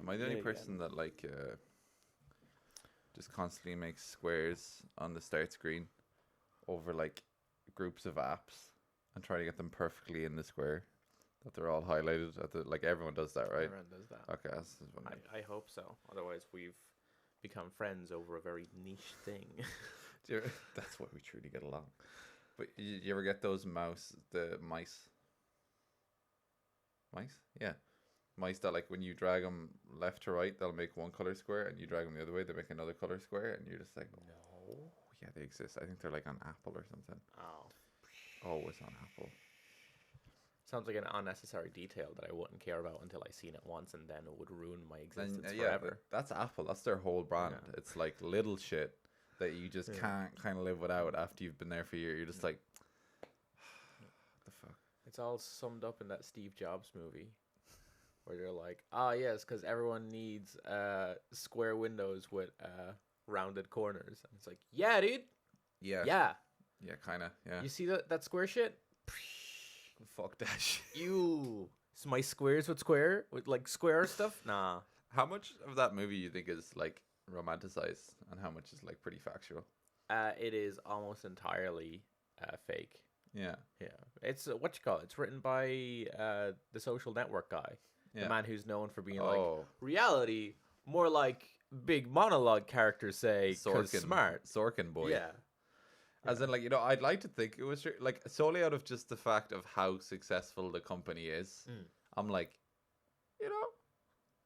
Am I the only person that like just constantly makes squares on the start screen over like groups of apps and try to get them perfectly in the square that they're all highlighted at the like everyone does that, right? Everyone does that. Okay, that's one. I hope so. Otherwise, we've become friends over a very niche thing. That's why we truly get along. But you ever get those mice? Yeah. Mice that like when you drag them left to right, they'll make one color square, and you drag them the other way, they make another color square, and you're just like, no, yeah, they exist. I think they're like on Apple or something. Oh, it's on Apple. Sounds like an unnecessary detail that I wouldn't care about until I seen it once, and then it would ruin my existence Yeah, forever. that's Apple. That's their whole brand. Yeah. It's like little shit that you just can't kind of live without after you've been there for a year. You're just like, what the fuck? It's all summed up in that Steve Jobs movie. Where they're like, yes, because everyone needs square windows with rounded corners. And it's like, yeah, dude. Yeah. Yeah. Yeah, kind of, yeah. You see that square shit? Fuck that shit. So my squares with like square stuff? Nah. How much of that movie you think is like romanticized and how much is like pretty factual? It is almost entirely fake. Yeah. Yeah. It's, what you call it? It's written by the Social Network guy. Yeah. The man who's known for being like, reality, more like big monologue characters say, because smart. Sorkin boy. Yeah. As in, like, I'd like to think it was, like, solely out of just the fact of how successful the company is. I'm like,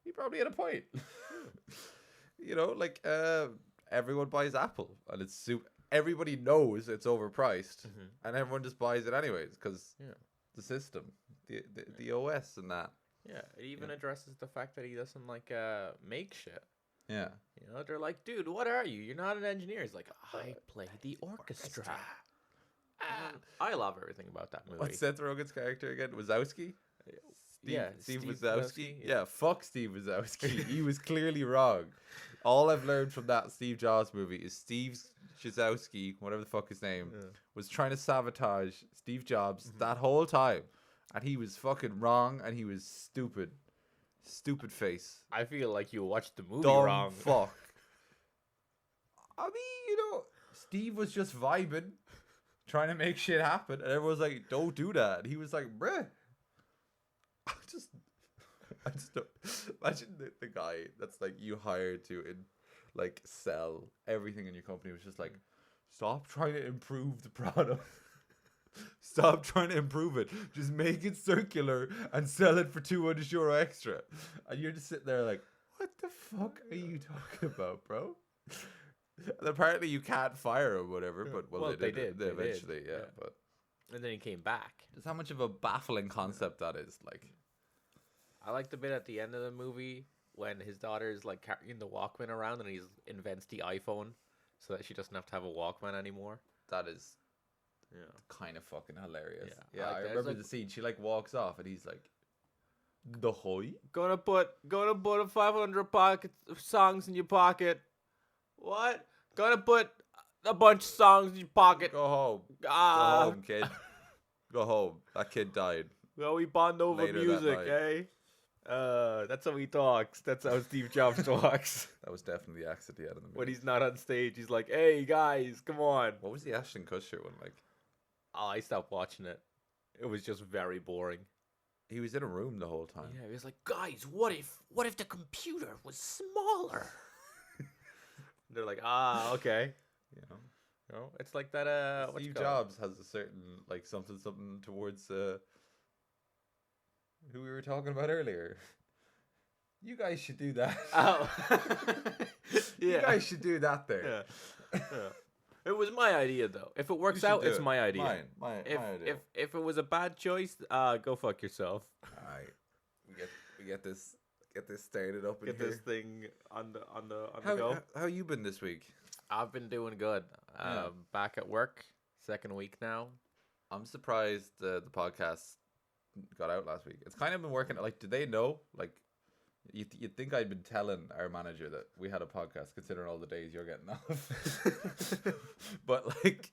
he probably had a point. Like, everyone buys Apple, and it's everybody knows it's overpriced, and everyone just buys it anyways, because the system, the OS and that. Yeah, it even addresses the fact that he doesn't like make shit. Yeah. They're like, dude, what are you? You're not an engineer. He's like, I play the orchestra. I love everything about that movie. What's Seth Rogen's character again? Wazowski? Steve Wazowski? Yeah, fuck Steve Wazowski. He was clearly wrong. All I've learned from that Steve Jobs movie is Steve Wazowski, whatever the fuck his name, was trying to sabotage Steve Jobs that whole time. And he was fucking wrong, and he was stupid. Stupid face. I feel like you watched the movie Dumb wrong. Fuck. I mean, Steve was just vibing, trying to make shit happen, and everyone's like, don't do that. And he was like, bruh. I just don't. Imagine the guy that's like you hired to like sell everything in your company was just like, stop trying to improve the product. Stop trying to improve it. Just make it circular and sell it for €200 extra. And you're just sitting there like, what the fuck are you talking about, bro? And apparently you can't fire him, whatever. But they did. They eventually, yeah. But and then he came back. Just how much of a baffling concept that is. Like, I like the bit at the end of the movie when his daughter's like carrying the Walkman around and he invents the iPhone so that she doesn't have to have a Walkman anymore. That is. Yeah, kind of fucking hilarious. Yeah, like I remember the scene. She like walks off, and he's like, "The hoy, gonna put a 500 pocket songs in your pocket. What? Gonna put a bunch of songs in your pocket. Go home. Go home, kid. Go home. That kid died. Well, we bond over later music, eh? That's how he talks. That's how Steve Jobs talks. That was definitely the accent he had in the movie. When he's not on stage, he's like, "Hey guys, come on." What was the Ashton Kutcher one like? Oh, I stopped watching it. It was just very boring. He was in a room the whole time. Yeah, he was like, guys, what if the computer was smaller? They're like, okay. It's like that. Steve Jobs has a certain like something towards who we were talking about earlier. You guys should do that. Oh, yeah. You guys should do that there. Yeah. It was my idea, though. If it works out, it's my idea. My idea. If it was a bad choice, go fuck yourself. All right, we get this started up. Get this thing on the go. How you been this week? I've been doing good. Back at work, second week now. I'm surprised the podcast got out last week. It's kind of been working. Like, did they know? Like, you'd think I'd been telling our manager that we had a podcast, considering all the days you're getting off. But like,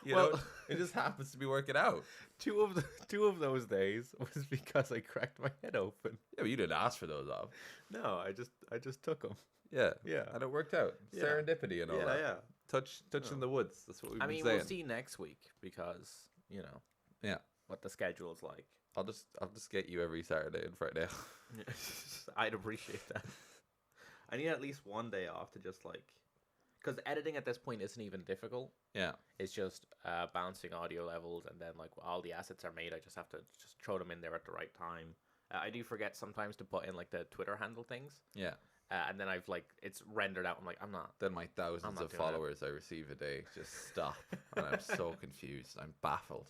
You know, it just happens to be working out. Two of those days was because I cracked my head open. Yeah, but you didn't ask for those off. No, I just took them. Yeah, Yeah, and it worked out. Yeah. Serendipity and all that. Yeah. Touching the woods. That's what we've been saying. We'll see next week because Yeah, what the schedule is like. I'll just get you every Saturday and Friday. I'd appreciate that. I need at least one day off to just because editing at this point isn't even difficult. Yeah, it's just bouncing audio levels, and then all the assets are made. I just have to just throw them in there at the right time. I do forget sometimes to put in the Twitter handle things. Yeah. And then I've it's rendered out. I'm like, I'm not. Then my thousands of followers I receive a day just stop, and I'm so confused. I'm baffled.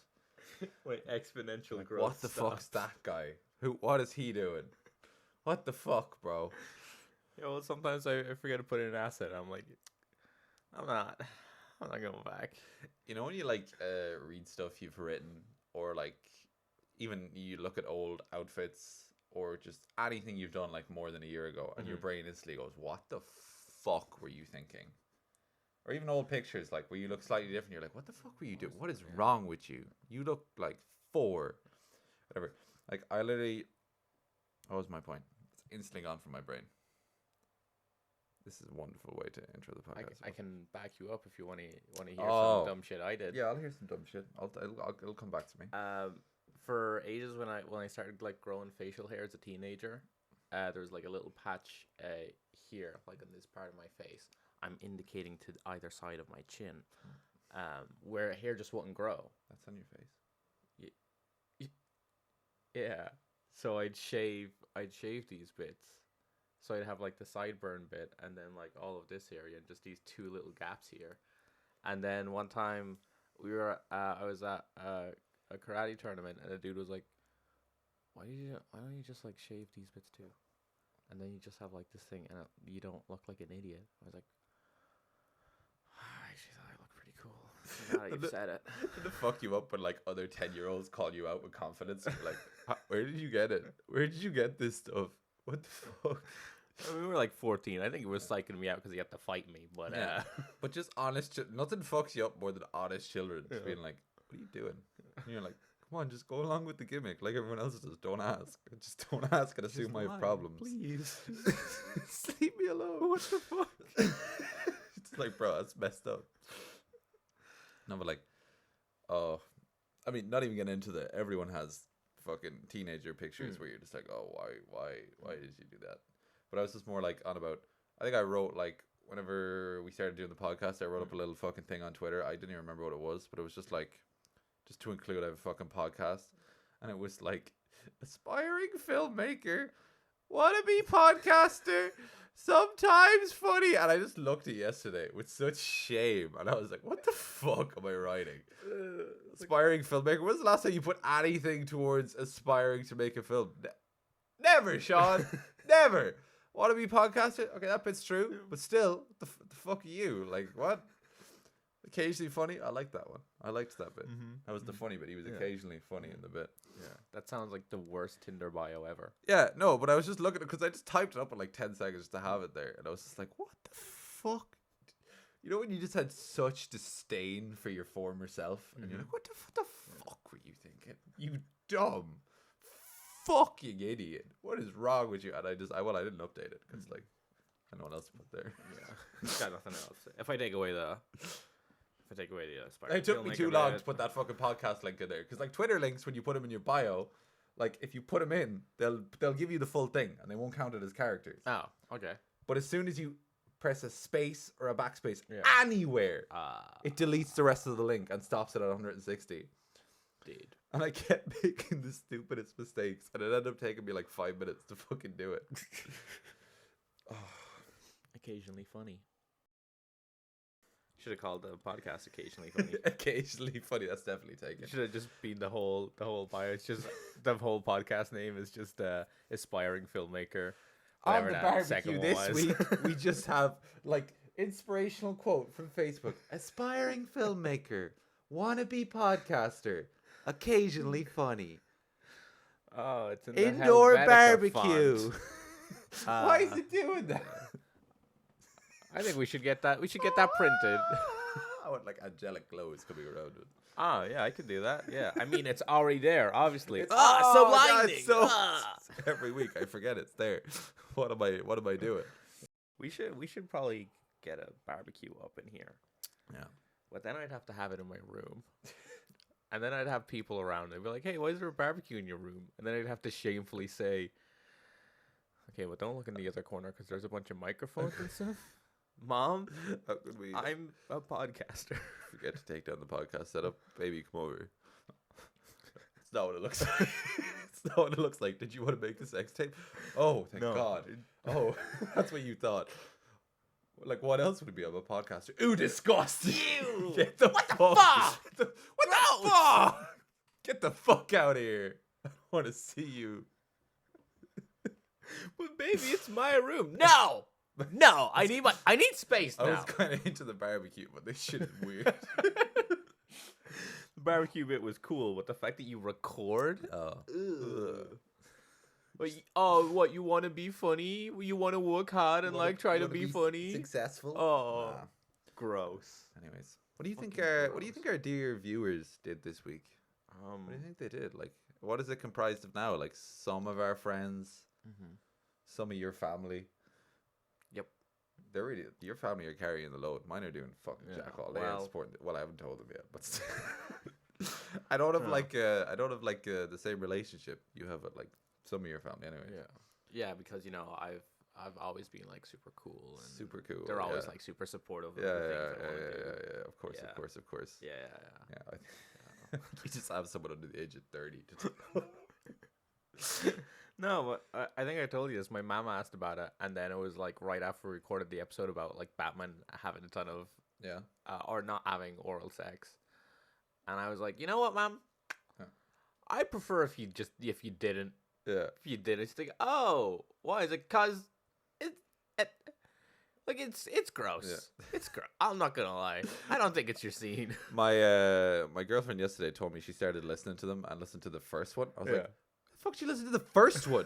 Wait, exponential growth. What the fuck's that guy? What is he doing? What the fuck, bro? Yeah, well, sometimes I forget to put in an asset. I'm like, I'm not going back. You know when you read stuff you've written, or even you look at old outfits, or just anything you've done more than a year ago, and your brain instantly goes, what the fuck were you thinking? Or even old pictures where you look slightly different, you're like, what the fuck were you doing? What is wrong with you? You look like 4. Whatever. I literally, what was my point? It's instantly gone from my brain. This is a wonderful way to intro the podcast. I can back you up if you want to hear some dumb shit I did. Yeah, I'll hear some dumb shit. It'll come back to me. For ages when I started growing facial hair as a teenager, there was a little patch here, on this part of my face. I'm indicating to either side of my chin, where hair just wouldn't grow. That's on your face. Yeah. So I'd shave these bits. So I'd have the sideburn bit, and then all of this area, and just these 2 little gaps here. And then one time I was at a karate tournament, and a dude was like, why don't you just shave these bits too, and then you just have this thing, and you don't look like an idiot. I was like, I actually thought I looked pretty cool. Now that you've said it. Did it fuck you up when other 10-year-olds call you out with confidence? You're like, where did you get it? Where did you get this stuff? What the fuck? We were 14. I think it was psyching me out because he had to fight me. But yeah. But just honest, nothing fucks you up more than honest children. Just being like, what are you doing? And you're like, come on, just go along with the gimmick like everyone else does. Don't ask. Just don't ask and assume I have problems. Please. Just leave me alone. What the fuck? It's bro, that's messed up. No, but I mean, not even getting into the, everyone has fucking teenager pictures where you're just like, oh, why did you do that? But I was just more on about, I think I wrote whenever we started doing the podcast, I wrote up a little fucking thing on Twitter. I didn't even remember what it was, but it was just just to include, I have a fucking podcast, and it was aspiring filmmaker, wannabe podcaster, sometimes funny. And I just looked at it yesterday with such shame, and I was like, what the fuck am I writing? Aspiring filmmaker. When's the last time you put anything towards aspiring to make a film? Never, Sean. Never. Wannabe podcaster? Okay, that bit's true, but still, the fuck are you? What? Occasionally funny? I like that one. I liked that bit. That was the funny bit. He was occasionally funny in the bit. Yeah. That sounds like the worst Tinder bio ever. Yeah, no, but I was just looking at it because I just typed it up in 10 seconds to have it there. And I was just like, what the fuck? You know when you just had such disdain for your former self? And you're like, what the fuck were you thinking? You dumb fucking idiot. What is wrong with you? And I didn't update it because I don't know what else to put there. Yeah. Got nothing else. If I take away the it took me too long to put that fucking podcast link in there because Twitter links, when you put them in your bio, if you put them in, they'll give you the full thing and they won't count it as characters. Oh, okay. But as soon as you press a space or a backspace anywhere, it deletes the rest of the link and stops it at 160. Dude. And I kept making the stupidest mistakes, and it ended up taking me 5 minutes to fucking do it. Occasionally funny. Should have called the podcast Occasionally Funny. Occasionally funny. That's definitely taken. Should have just been the whole bio. It's just the whole podcast name is just aspiring filmmaker. On the barbecue this week, we just have inspirational quote from Facebook: aspiring filmmaker, wannabe podcaster, occasionally funny. Oh, it's an indoor barbecue. Why is it doing that? I think we should get that. We should get that printed. with like angelic glows coming around it. Oh, yeah, I could do that. Yeah. I mean, it's already there, obviously. It's, So God, blinding. so every week I forget it's there. What am I doing? We should probably get a barbecue up in here. Yeah. But then I'd have to have it in my room. And then I'd have people around. They'd be like, "Hey, why is there a barbecue in your room?" And then I'd have to shamefully say, "Okay, well, don't look in the other corner because there's a bunch of microphones and stuff." Mom, How could we I'm a podcaster. forget to take down the podcast setup? Baby, come over. It's not what it looks like. It's not what it looks like. Did you want to make the sex tape? Oh, thank No. God. Oh, that's what you thought. Like, what else would it be? I'm a podcaster. Ooh, disgusting. Ew. Get the What the fuck. fuck? What the fuck? Get the fuck out of here. I don't want to see you. But baby, it's my room. No, I need space now. I was kind of into the barbecue, but this shit is weird. The barbecue bit was cool, but the fact that you record. What you want to be funny? You want to work hard and like try to be funny? Successful. Oh, Nah. gross. Anyways, what do you think Fucking what do you think our dear viewers did this week? What do you think they did? Like, what is it comprised of now? Like, some of our friends, some of your family. Yep. They're really, your family are carrying the load. Mine are doing fucking jack all day and supporting. Well, I haven't told them yet, but still. I don't have the same relationship you have with like some of your family anyway. Yeah, because I've always been like super cool and Super cool. they're always like super supportive of Yeah. the things I want to do. Of course. Yeah. You just have someone under the age of 30 to No, but I think I told you this. My mom asked about it, and then it was like right after we recorded the episode about like Batman having a ton of or not having oral sex, and I was like, you know what, Mom? I prefer if you didn't. Yeah. If you did, it's like, oh, why is it? Cause it's gross. Yeah. It's gross. I'm not gonna lie. I don't think it's your scene. My girlfriend yesterday told me she started listening to them and listened to the first one. I was like, the fuck did you listen to the first one?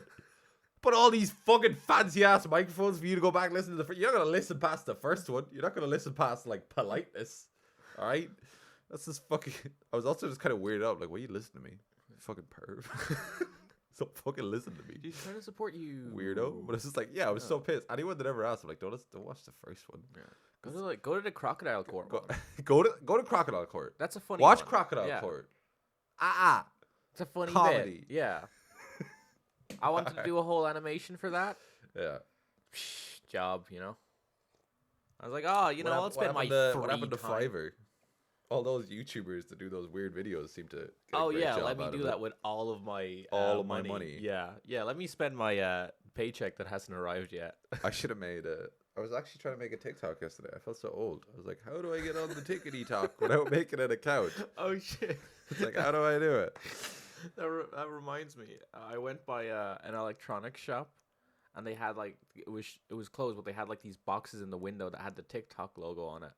Put all these fucking fancy ass microphones for you to go back and listen to the first. You're not gonna listen past the first one. You're not gonna listen past like politeness. Alright? That's just fucking I was also just kind of weirded out, like, why you listen to me? You fucking perv. So fucking listen to me. He's trying to support you, Weirdo. But it's just like, I was so pissed. Anyone that ever asked, I'm like, don't watch the first one. Yeah. Go to the Crocodile Court. Go to Crocodile Court. That's a funny Watch one. Crocodile Court. It's a funny Comedy. bit. Yeah. I wanted to do a whole animation for that. Yeah. Job, I was like, I'll spend my free what happened to time. Fiverr? All those YouTubers that do those weird videos seem to get a Oh great yeah, job let me out do of that it. with all of my my money. Yeah. Let me spend my paycheck that hasn't arrived yet. I should have made I was actually trying to make a TikTok yesterday. I felt so old. I was like, how do I get on the Tickety Talk without making an account? Oh shit. It's like, how do I do it? That reminds me. I went by an electronics shop, and they had like it was closed, but they had like these boxes in the window that had the TikTok logo on it.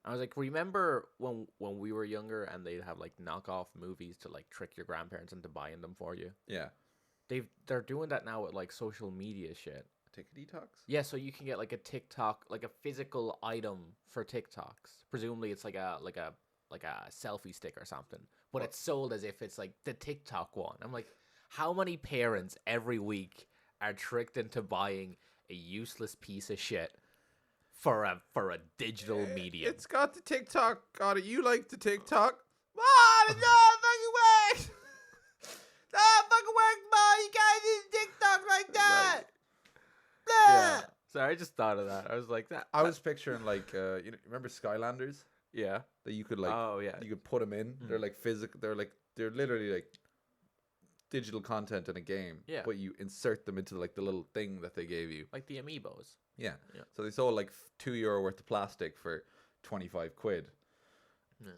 I was like, remember when we were younger and they'd have like knockoff movies to like trick your grandparents into buying them for you? Yeah. They're doing that now with like social media shit. Tickety Talks? Yeah, so you can get like a TikTok, like a physical item for TikToks. Presumably it's like a selfie stick or something, but it's sold as if it's like the TikTok one. I'm like, how many parents every week are tricked into buying a useless piece of shit for a digital medium? It's got the TikTok on it. You like the TikTok? Mom, it don't fucking work. Don't fucking work, Mom. You can't use TikTok like that. Yeah. Sorry, I just thought of that. I was like that. I was picturing like remember Skylanders Yeah. that you could like you could put them in. They're like physical. They're literally like digital content in a game. Yeah. But you insert them into like the little thing that they gave you. Like the amiibos. Yeah. Yeah. So they sold like €2 worth of plastic for 25 quid. Yeah.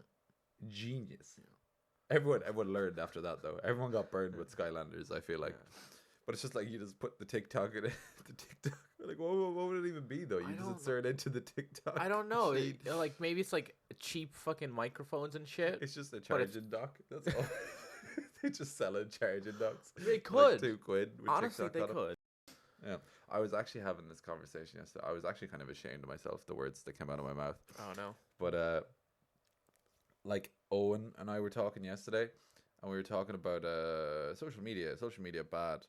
Genius. Yeah. Everyone learned after that though. Everyone got burned with Skylanders, I feel like. Yeah. But it's just like you just put the TikTok in it. The TikTok. Like what would it even be though? You just insert it into the TikTok. I don't know. Like maybe it's like cheap fucking microphones and shit. It's just a charging dock. That's all. They just selling charging docks. They could. Like £2 with Honestly, TikTok they on 'em. could. Yeah. I was actually having this conversation yesterday. I was actually kind of ashamed of myself, the words that came out of my mouth. Oh no. But like Owen and I were talking yesterday, and we were talking about social media bad.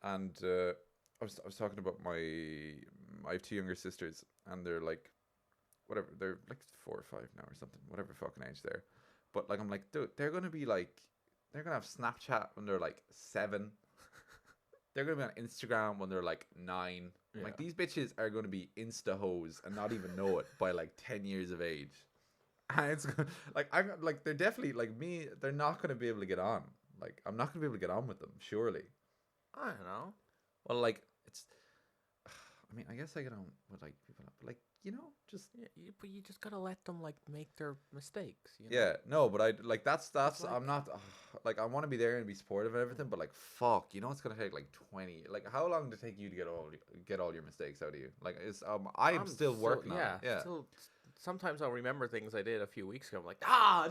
And I was talking about I have two younger sisters, and they're like, whatever, they're like 4 or 5 now or something, whatever fucking age they're. But like, I'm like, dude, they're gonna have Snapchat when they're like 7. They're gonna be on Instagram when they're like 9. Yeah. Like, these bitches are gonna be Insta hoes and not even know it by like 10 years of age. And it's like, I'm like, they're definitely like me. They're not gonna be able to get on. Like, I'm not gonna be able to get on with them. Surely. I don't know. Well, like, it's. I mean, I guess I get on with like people, but like, just. Yeah, but you just gotta let them like make their mistakes. You know? Yeah, no, but I like that's like, I'm not like, I want to be there and be supportive and everything, but like, fuck, it's gonna take like 20. Like, how long did it take you to get all your mistakes out of you? Like, it's I'm still working on it. Yeah. Still, sometimes I'll remember things I did a few weeks ago. I'm like,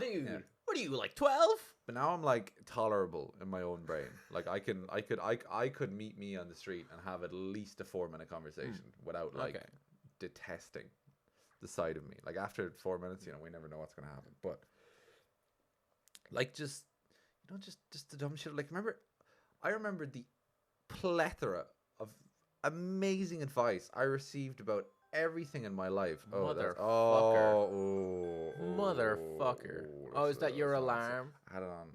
dude, Yeah. what are you, like 12? But now I'm like tolerable in my own brain. Like, I could meet me on the street and have at least a 4-minute conversation without like detesting the side of me. Like, after 4 minutes, we never know what's gonna happen. But like, just the dumb shit. Like, I remember the plethora of amazing advice I received about everything in my life. Motherfucker. Is that your alarm? I had it on. To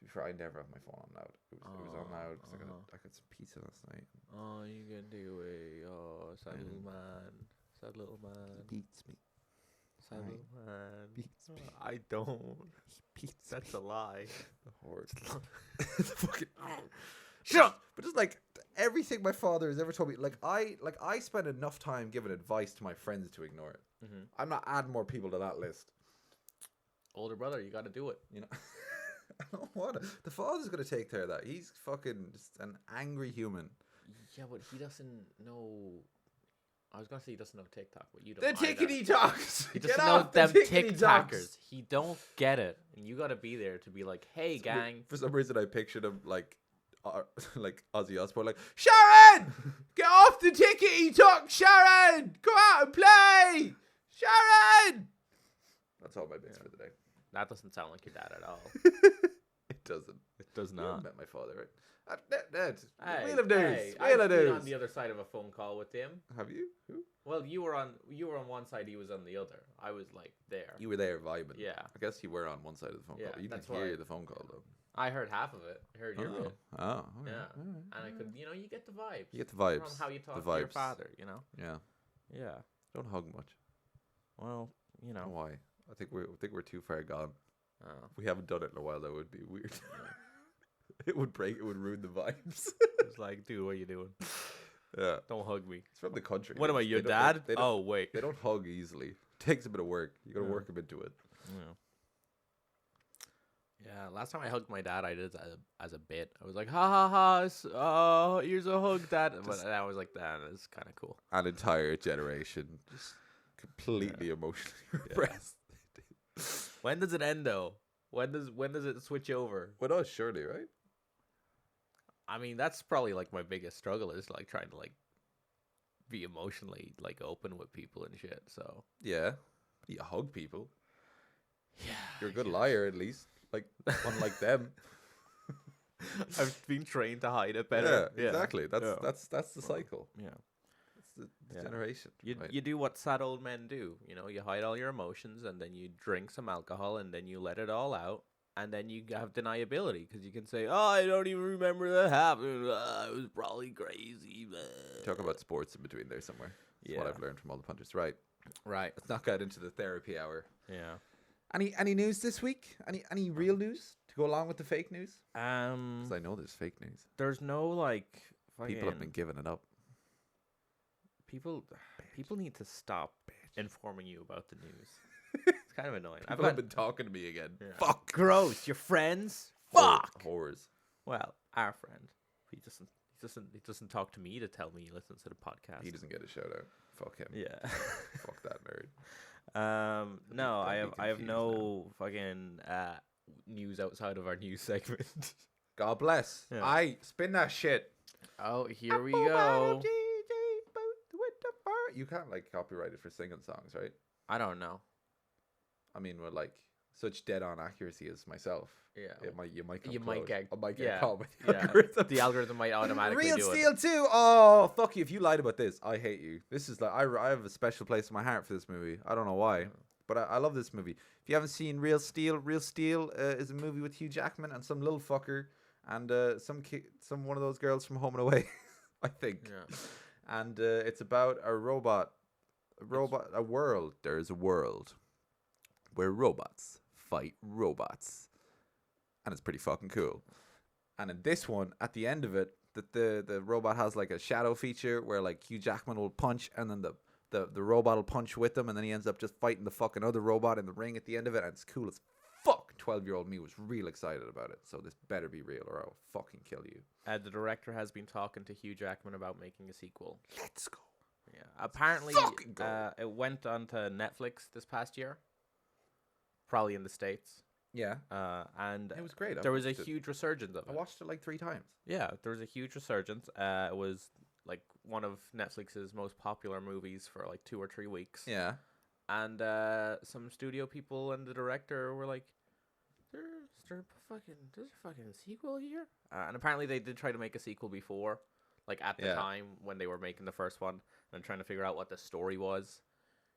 be fair, I never have my phone on loud. It was on loud because I got some pizza last night. Oh, you can do it. Oh, sad little man. Sad little man. He beats me. Sad little man. Beats me. I don't. He beats That's a lie. the horse. The fucking. Shut up! But just like everything my father has ever told me, like I spend enough time giving advice to my friends to ignore it. Mm-hmm. I'm not adding more people to that list. Older brother, you got to do it. I don't want to. The father's gonna take care of that. He's fucking just an angry human. Yeah, but he doesn't know. I was gonna say he doesn't know TikTok, but you don't. The tickety talks. He doesn't know them TikTokers. He don't get it, and you gotta be there to be like, "Hey, gang." For some reason, I pictured him like Ozzy Osbourne, like, Sharon, get off the tickety talk, Sharon. Go out and play, Sharon. That's all my bits for the day. That doesn't sound like your dad at all. It doesn't. It does You not. haven't met my father, right? Hey, Wheel of news. hey, Wheel I've of been news. on the other side of a phone call with him. Have you? Who? Well, you were on one side, he was on the other. I was like there. You were there vibing. Yeah. I guess you were on one side of the phone Yeah, call. You didn't that's hear why. the phone call though. I heard half of it. I heard your bit. Oh. Okay. Yeah. All right. And I could, you get the vibes. You get the vibes. From how you talk the to your vibes. father, Yeah. Yeah. Don't hug much. Well, I don't know why. I think we're too far gone. Oh. If we haven't done it in a while, that would be weird. It would ruin the vibes. It's like, dude, what are you doing? Yeah. Don't hug me. It's from the country. What am I, your dad? Oh, wait. They don't hug easily. Takes a bit of work. You gotta work them into it. Yeah, last time I hugged my dad, I did it as a bit. I was like, ha ha ha, here's a hug, dad. But I was like, that is kind of cool. An entire generation just completely emotionally repressed. When does it end, though? When does it switch over? With us, surely, right? I mean, that's probably like my biggest struggle is like trying to like be emotionally like open with people and shit. So yeah, you hug people. Yeah, You're a good liar, at least. Like, unlike them. I've been trained to hide it better. Yeah, exactly. That's the cycle. Yeah. It's the generation. You do what sad old men do. You hide all your emotions and then you drink some alcohol and then you let it all out. And then you have deniability because you can say, "Oh, I don't even remember that happened. It was probably crazy." Talk about sports in between there somewhere. That's what I've learned from all the punters. Right. Let's not get into the therapy hour. Yeah. Any news this week? Any real news to go along with the fake news? Because I know there's fake news. There's no like people have been giving it up. People need to stop informing you about the news. It's kind of annoying. People have been talking to me again. Yeah. Fuck. Gross. Your friends. Fuck. Whores. Well, our friend. He doesn't talk to me to tell me he listens to the podcast. He doesn't get a shout out. Fuck him. Yeah. Fuck that nerd. No, I have no fucking news outside of our news segment. God bless. Yeah. I spin that shit. Oh, here we go. You can't like copyright it for singing songs, right? I don't know. I mean, with like such dead on accuracy as myself, Yeah. you might come You might close. get- I might get yeah, caught with Yeah. the algorithm. The algorithm might automatically Real do Steel it. 2. Oh, fuck you! If you lied about this, I hate you. This is like I have a special place in my heart for this movie. I don't know why, but I love this movie. If you haven't seen Real Steel is a movie with Hugh Jackman and some little fucker and some one of those girls from Home and Away, I think. Yeah. And it's about a robot, a world. There is a world where robots fight robots, and it's pretty fucking cool. And in this one, at the end of it, the robot has like a shadow feature where like Hugh Jackman will punch, and then the robot will punch with him, and then he ends up just fighting the fucking other robot in the ring at the end of it, and it's cool as fuck. 12-year-old me was real excited about it, so this better be real or I'll fucking kill you. The director has been talking to Hugh Jackman about making a sequel. Let's go. Yeah. Apparently, fucking go. it went onto Netflix this past year. Probably in the States. Yeah, And it was great. there was a watched it. huge resurgence of I it. watched it like 3 times. Yeah, there was a huge resurgence. It was like one of Netflix's most popular movies for like 2 or 3 weeks. Yeah. And some studio people and the director were like, there's a fucking sequel here? And apparently they did try to make a sequel before, like at the Yeah. time when they were making the first one and trying to figure out what the story was.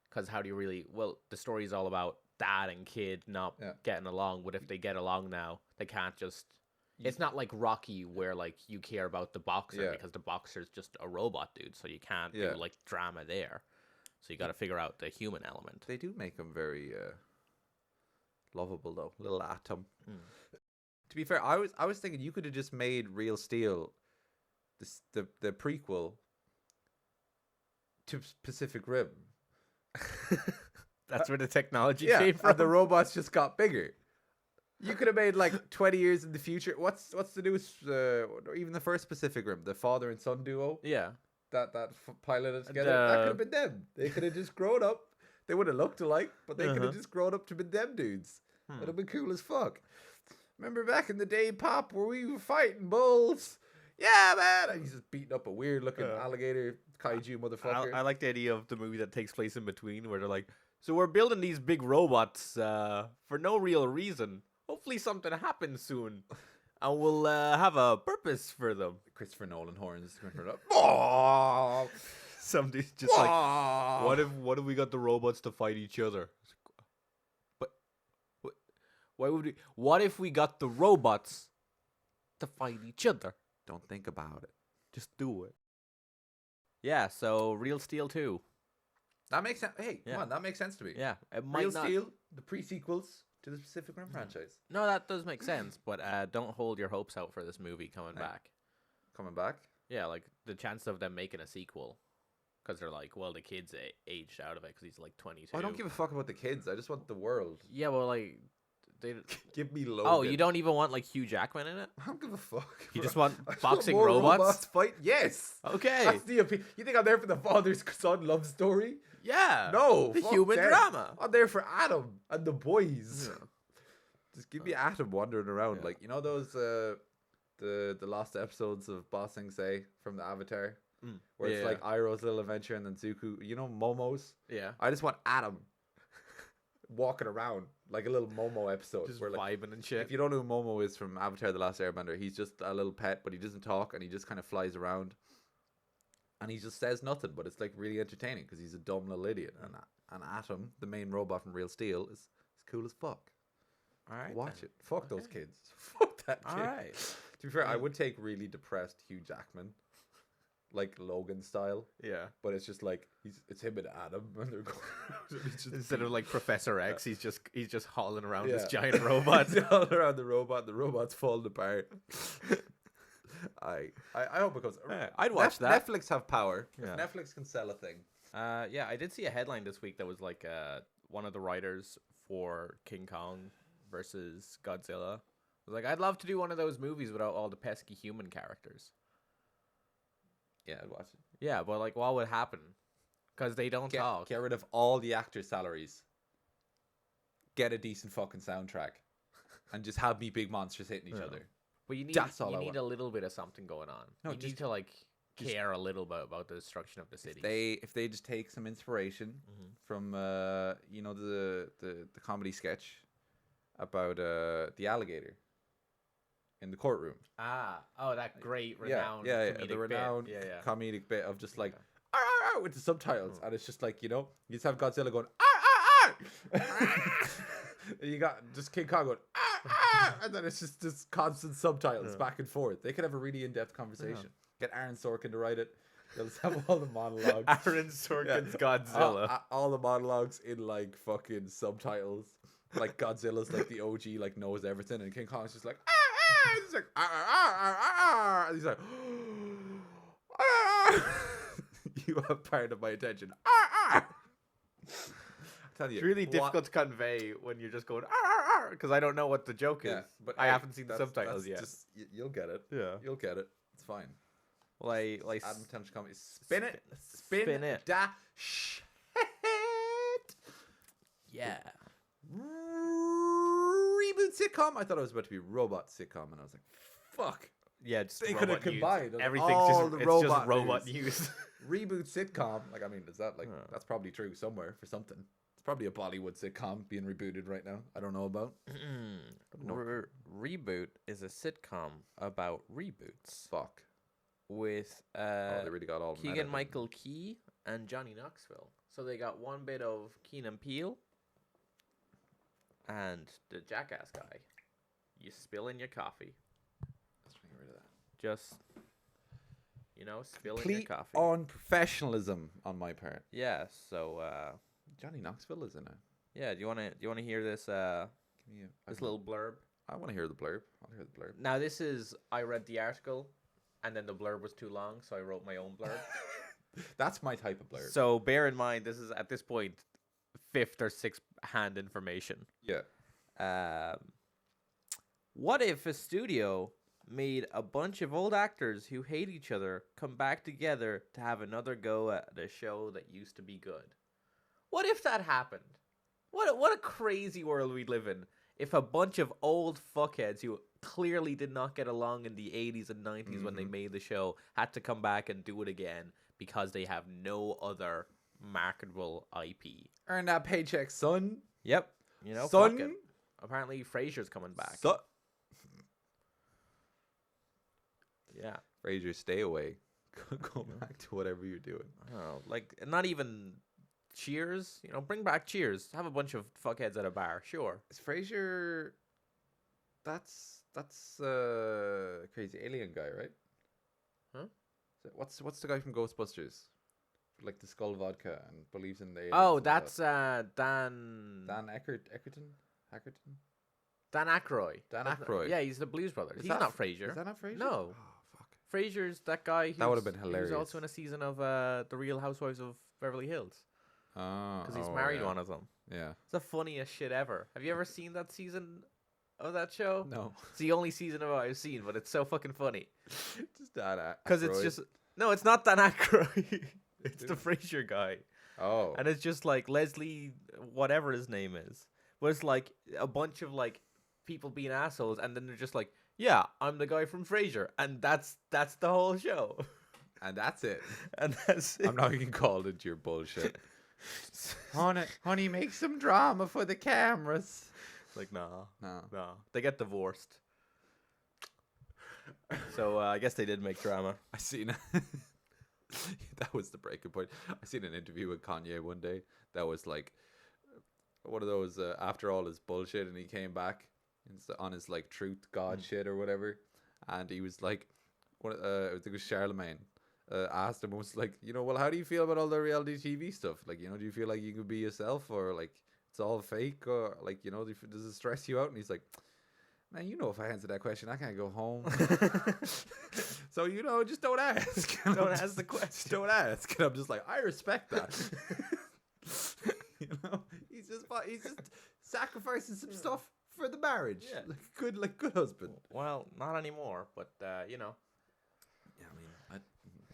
Because how do you really, well, the story is all about dad and kid not getting along, but if they get along now, they can't just, it's not like Rocky where like you care about the boxer because the boxer's just a robot dude, so you can't do like drama there. So you got to figure out the human element. They do make him very lovable though, little atom. To be fair, I was thinking you could have just made Real Steel the prequel to Pacific Rim. That's where the technology Yeah, came from. and the robots just got bigger. You could have made like 20 years in the future. What's the newest? Even the first Pacific Rim, the father and son duo. Yeah. That piloted together. That could have been them. They could have just grown up. They would have looked alike, but they could have just grown up to be them dudes. It'd have been cool as fuck. Remember back in the day, Pop, where we were fighting bulls? Yeah, man. And he's just beating up a weird looking alligator kaiju motherfucker. I like the idea of the movie that takes place in between where they're like, so we're building these big robots for no real reason. Hopefully something happens soon. And we'll have a purpose for them. Christopher Nolan horns going for it. Somebody's just like, what if we got the robots to fight each other? But why would we? What if we got the robots to fight each other? Don't think about it. Just do it. Yeah. So Real Steel 2. That makes sense. Hey, come on, that makes sense to me. Yeah. It might Real not... Steel, the pre-sequels to the Pacific Rim franchise. No, that does make sense, but don't hold your hopes out for this movie coming back. Coming back? Yeah, like the chance of them making a sequel, because they're like, well, the kid's aged out of it because he's like 22. I don't give a fuck about the kids. I just want the world. Yeah, well, like they give me Logan. Oh, you don't even want like Hugh Jackman in it? I don't give a fuck. You bro. just want I just boxing more robots? Fight? Yes. Okay. That's the appeal. You think I'm there for the father's son love story? Yeah. No. The fuck human them. drama. I'm there for Adam and the boys. Yeah. Just give me Adam wandering around, Yeah. like you know those the lost episodes of Ba Sing Se from the Avatar, where it's like Iroh's little adventure and then Zuko. You know Momo's. Yeah. I just want Adam walking around like a little Momo episode. Just where, like, vibing and shit. if you don't know who Momo is from Avatar: The Last Airbender, he's just a little pet, but he doesn't talk and he just kind of flies around, and he just says nothing, but it's like really entertaining because he's a dumb little idiot. And Atom, the main robot from Real Steel, is cool as fuck. All right. Watch then. it. Fuck those kids. Fuck that kid. All right. To be fair, I would take really depressed Hugh Jackman, like Logan style, Yeah. but it's just like it's him and Adam, and they're going he's just Instead of like Professor X, he's just hauling around this Yeah. giant robot. He's all around the robot. The robot's falling apart. I hope it goes. Yeah, I'd watch that. Netflix have power. Yeah. If Netflix can sell a thing. Yeah, I did see a headline this week that was like one of the writers for King Kong versus Godzilla was like, I'd love to do one of those movies without all the pesky human characters. Yeah, I'd watch it. Yeah, but like, what would happen? Because they don't talk. Get rid of all the actors' salaries. Get a decent fucking soundtrack, and just have me big monsters hitting each other. But you need That's all you I need want. a little bit of something going on. No, you need to like care a little bit about the destruction of the city. If they just take some inspiration from the comedy sketch about the alligator in the courtroom. That great renowned the comedic renowned bit. Yeah. comedic bit of just like Yeah. "Arr, arr, arr," with the subtitles, and it's just like you just have Godzilla going "Arr, arr, arr." And you got just King Kong going "Arr, arr," and then it's just this constant subtitles back and forth. They could have a really in-depth conversation. Get Aaron Sorkin to write it. They'll just have all the monologues. Aaron Sorkin's Godzilla. All the monologues in like fucking subtitles. Like Godzilla's like the OG, like knows everything, and King Kong's just like he's like and he's like you have part of my attention. I tell you, It's really difficult to convey when you're just going because I don't know what the joke is. but I haven't seen the subtitles yet. Just, you'll get it. Yeah. You'll get it. It's fine. Well, Adam Tension comedy. Spin it. Da shit. Yeah. Reboot sitcom. I thought it was about to be robot sitcom, and I was like, "Fuck." Yeah, just They could have robot news. combined Everything's all just the it's robot just robot news. news. Reboot sitcom. Like, I mean, is that like that's probably true somewhere for something. It's probably a Bollywood sitcom being rebooted right now. I don't know about. Reboot is a sitcom about reboots Fuck. with They really got all meta, Keegan didn't Michael Key and Johnny Knoxville. So they got one bit of Keenan Peele and the Jackass guy. You spill in your coffee. Let's get rid of that. Just, spill in your Complete coffee. unprofessionalism on my part. Yeah, so Johnny Knoxville is in it. yeah, do you want to hear this Give me this little blurb? I want to hear the blurb. Now I read the article and then the blurb was too long, so I wrote my own blurb. That's my type of blurb. So bear in mind this is at this point 5th or 6th hand information. Yeah. What if a studio made a bunch of old actors who hate each other come back together to have another go at a show that used to be good? What if that happened? What a crazy world we live in. If a bunch of old fuckheads who clearly did not get along in the 80s and 90s when they made the show had to come back and do it again because they have no other marketable IP. Earn that paycheck, son. Yep. Son. Fuck it. Apparently Frasier's coming back. Yeah. Frasier, stay away. Go back to whatever you're doing. Oh, like not even Cheers. Bring back Cheers. Have a bunch of fuckheads at a bar. Sure. Is Frasier? That's crazy alien guy, right? Huh? What's the guy from Ghostbusters? Like the skull vodka and believes in the aliens. Oh, and that's that. Dan. Dan Eckerton. Dan Aykroyd. Dan Aykroyd. Yeah, he's the Blues Brothers. He's that not Frasier. Is that not Frasier? No. Oh, fuck. Frasier's that guy. That would have been hilarious. He was also in a season of The Real Housewives of Beverly Hills. Because he's married one of them. Yeah. It's the funniest shit ever. Have you ever seen that season of that show? No. It's the only season of it I've seen, but it's so fucking funny. Just Dan Aykroyd. Because it's just... No, it's not Dan Aykroyd. It's the Frasier guy. Oh. And it's just like Leslie, whatever his name is. But it's like a bunch of like people being assholes, and then they're just like, yeah, I'm the guy from Frasier. And that's the whole show. And that's it. And that's it. I'm not getting called into your bullshit. honey, make some drama for the cameras. Like, No. no. They get divorced. So I guess they did make drama. I seen that was the breaking point. I seen an interview with Kanye one day that was like one of those after all his bullshit, and he came back on his like truth God shit or whatever, and he was like, I think it was Charlemagne asked him, was like, well, how do you feel about all the reality TV stuff? Like, do you feel like you can be yourself, or like it's all fake, or like, does it stress you out? And he's like, man, if I answer that question, I can't go home. So, just don't ask. Don't ask the question. Don't ask. And I'm just like, I respect that. He's just sacrificing some stuff for the marriage. Yeah. Like good husband. Well, not anymore, but Yeah, I mean,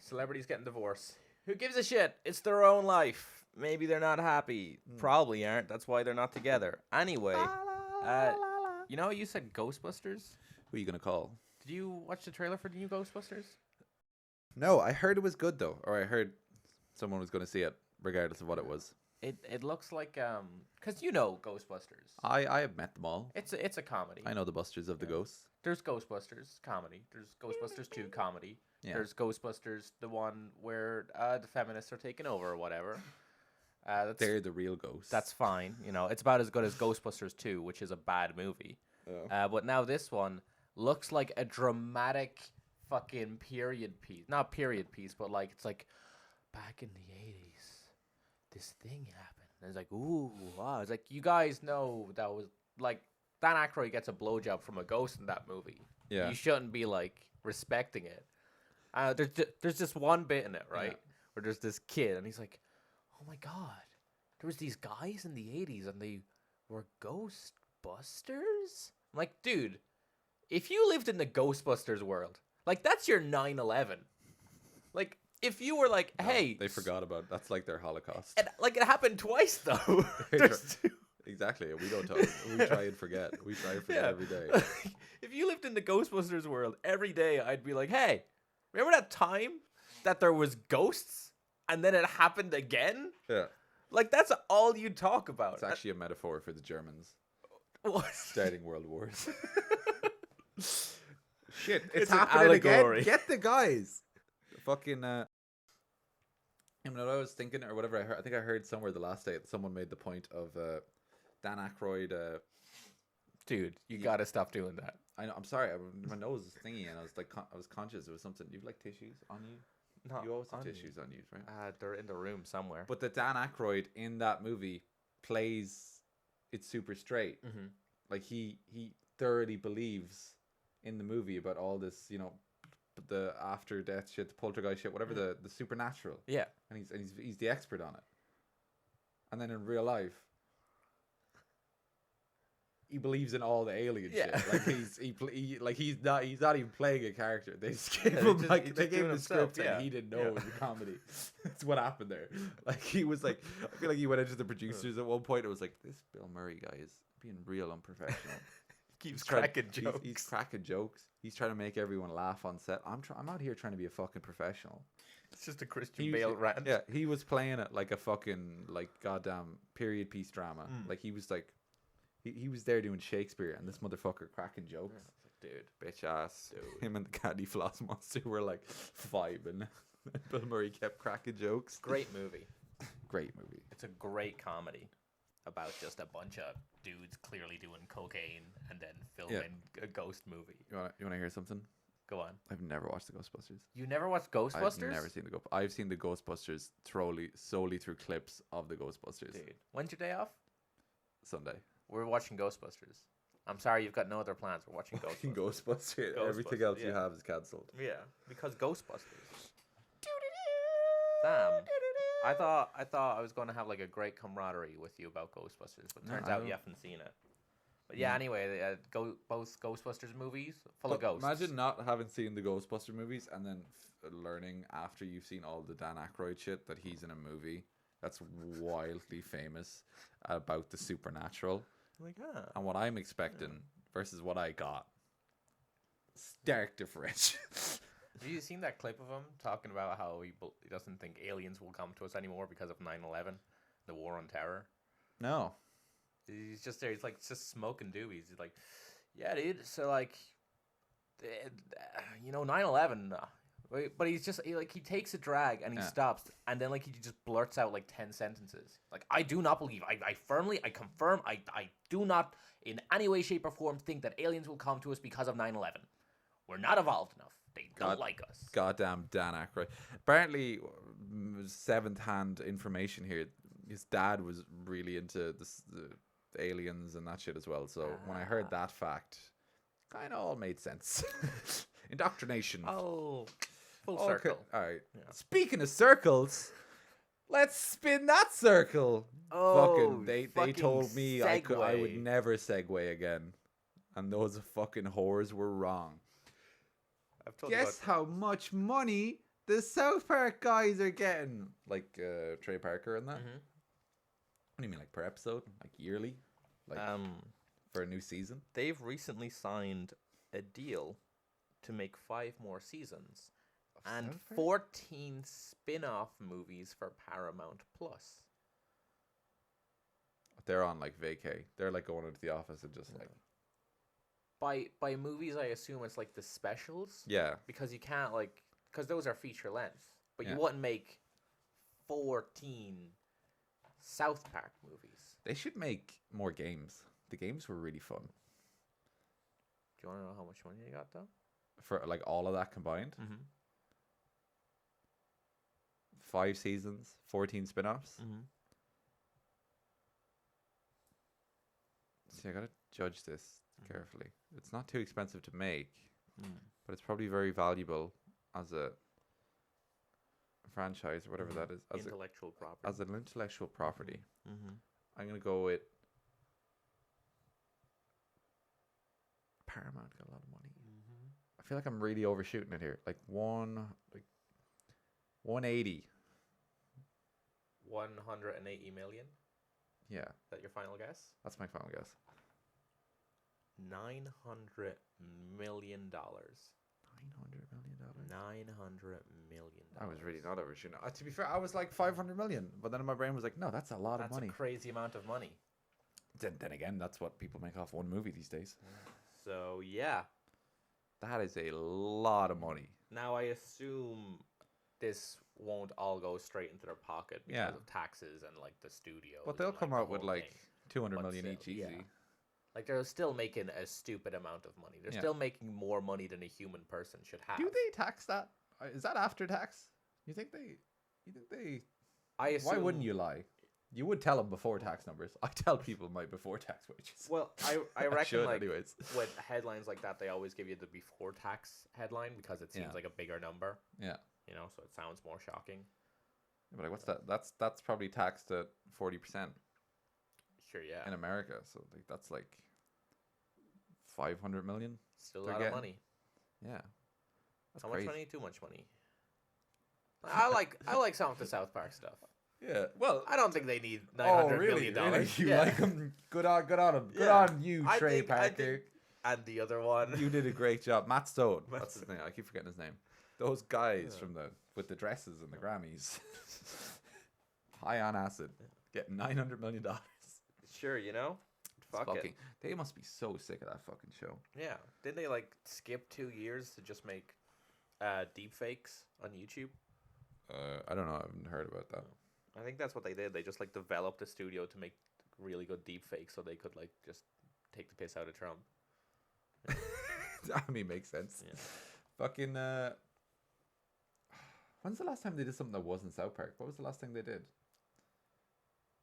celebrities getting divorced. Who gives a shit? It's their own life. Maybe they're not happy. Probably aren't. That's why they're not together. Anyway, you said Ghostbusters? who are you gonna call? Did you watch the trailer for the new Ghostbusters? No, I heard it was good though, or I heard someone was going to see it, regardless of what it was. It looks like because you know Ghostbusters. I have met them all. It's a comedy. I know the Busters of the Ghosts. There's Ghostbusters comedy. There's Ghostbusters 2 comedy. Yeah. There's Ghostbusters, the one where the feminists are taking over or whatever. They're the real ghosts. That's fine. You know, it's about as good as Ghostbusters 2, which is a bad movie. Oh. But now this one looks like a dramatic fucking period piece. Not period piece, but like it's like back in the 80s, this thing happened. And it's like, ooh, wow. It's like, you guys know that was like Dan Aykroyd gets a blowjob from a ghost in that movie. Yeah. You shouldn't be like respecting it. There's just one bit in it, right? Yeah. Where there's this kid and he's like, oh my god, there was these guys in the 80s and they were Ghostbusters? I'm like, dude, if you lived in the Ghostbusters world, like that's your 9/11. Like if you were like, hey, they forgot about it. That's like their Holocaust. and like it happened twice though. There's two. Exactly. We don't talk. We try and forget. We try and forget every day. If you lived in the Ghostbusters world, every day I'd be like, hey, remember that time that there was ghosts and then it happened again? Yeah. Like that's all you talk about. It's actually a metaphor for the Germans What? starting world wars. Shit, It's it's an happening allegory. again. Get the guys. Fucking you know what I was thinking or whatever I heard. I think I heard somewhere the last day that someone made the point of Dan Aykroyd. Dude, you gotta stop doing that. I know. I'm sorry. My nose is thingy, and I was like, I was conscious it was something. You have like tissues on you. Not You always have on you. tissues on you, right? They're in the room somewhere. But the Dan Aykroyd in that movie plays it super straight. Mm-hmm. Like he thoroughly believes in the movie about all this, you know, the after death shit, the poltergeist shit, whatever, the supernatural. Yeah. And he's the expert on it. And then in real life, he believes in all the alien shit. Like he's not even playing a character. They just gave him they gave him the script and he didn't know it was a comedy. That's what happened there. Like he was like, I feel like he went into the producers at one point. It was like, this Bill Murray guy is being real unprofessional. Keeps cracking jokes. He's cracking jokes. He's trying to make everyone laugh on set. I'm out here trying to be a fucking professional. It's just a Christian Bale rant. Yeah, he was playing it like a fucking like goddamn period piece drama. Like he was like. He was there doing Shakespeare, and this motherfucker cracking jokes. Dude, Bitch ass. Dude. Him and the Candy Floss Monster were like vibing. Bill Murray kept cracking jokes. great movie. Great movie. It's a great comedy about just a bunch of dudes clearly doing cocaine and then filming a ghost movie. You wanna hear something? Go on. I've never watched the Ghostbusters. You never watched Ghostbusters? I've never seen the I've seen the Ghostbusters solely through clips of the Ghostbusters. Dude, when's your day off? Sunday. We're watching Ghostbusters. I'm sorry, you've got no other plans. We're watching Ghostbusters. Ghostbusters. Everything else you have is cancelled. Yeah, because Ghostbusters. Damn. I thought I was going to have like a great camaraderie with you about Ghostbusters, but turns out you haven't seen it. But yeah, anyway, both Ghostbusters movies full of ghosts. Imagine not having seen the Ghostbuster movies and then learning after you've seen all the Dan Aykroyd shit that he's in a movie that's wildly famous about the supernatural. Like, and what I'm expecting versus what I got. Stark differential. Have you seen that clip of him talking about how he doesn't think aliens will come to us anymore because of 9/11, the war on terror? No. He's just there. He's like just smoking doobies. He's like, yeah, dude. So like, 9/11. But he's just he takes a drag and he stops and then like he just blurts out like 10 sentences. Like, I do not believe. I confirm. I do not in any way, shape, or form think that aliens will come to us because of 9/11. We're not evolved enough. They don't like us. Goddamn Dan Aykroyd. Apparently, seventh-hand information here. His dad was really into the aliens and that shit as well. So when I heard that fact, kind of all made sense. Indoctrination. Oh, full circle. All right. Yeah. Speaking of circles, let's spin that circle. Oh, they told me I would never segue again, and those fucking whores were wrong. Guess how much money the South Park guys are getting? Like Trey Parker and that. Mm-hmm. What do you mean, like per episode? Like yearly? Like for a new season? They've recently signed a deal to make 5 more seasons and South Park? 14 spin-off movies for Paramount Plus. They're on like vacay. They're like going into the office and just like By movies, I assume it's like the specials. yeah. Because you can't because those are feature length, but Yeah. you wouldn't make 14 South Park movies. They should make more games. The games were really fun. Do you want to know how much money they got though? For like all of that combined. Mm-hmm. 5 seasons, 14 spin-offs. Mm-hmm. See, I gotta judge this carefully. It's not too expensive to make, Mm. but it's probably very valuable as a franchise or whatever that is. Intellectual property. As an intellectual property. Mm-hmm. I'm gonna go with Paramount. Got a lot of money. Mm-hmm. I feel like I'm really overshooting it here. Like 180. 180 million. Yeah, Is that your final guess? that's my final guess. $900 million. $900 million. $900 million. I was really not overshooting. To be fair, I was like 500 million, but then my brain was like, no, that's a lot of That's money. a crazy amount of money. Then again, that's what people make off one movie these days. So yeah. That is a lot of money. Now I assume this won't all go straight into their pocket because Yeah. of taxes and like the studio. But they'll come out with like 200 But million still, each easy. yeah. Like they're still making a stupid amount of money. They're Yeah. still making more money than a human person should have. Do they tax that? Is that after tax? You think they? I assume, Why wouldn't you lie? You would tell them before tax numbers. I tell people my before tax wages. Well, I reckon should like anyways. with headlines like that, they always give you the before tax headline because it seems Yeah. like a bigger number. Yeah. You know, so it sounds more shocking. But like, what's that? That's probably taxed at 40% Sure, yeah. in America. So like, that's like 500 million. Still a they're lot getting. of money. Yeah. That's How crazy. much money? Too much money. I like some of the South Park stuff. Yeah. Well. I don't think they need $900 Oh, million really? Really? You Yeah. like them? Good on him. Good Yeah. on you, I Trey think- I Parker. think- And the other one. You did a great job. Matt Stone. Matt That's his name. I keep forgetting his name. Those guys Yeah. from with the dresses and the Grammys. High on acid. Getting $900 million. Sure, you know? Fuck it. They must be so sick of that fucking show. Yeah. Didn't they like skip 2 years to just make deep fakes on YouTube? I don't know. I haven't heard about that. I think that's what they did. They just like developed a studio to make really good deep fakes so they could like just take the piss out of Trump. I mean, makes sense. Yeah. Fucking. When's the last time they did something that wasn't South Park? What was the last thing they did?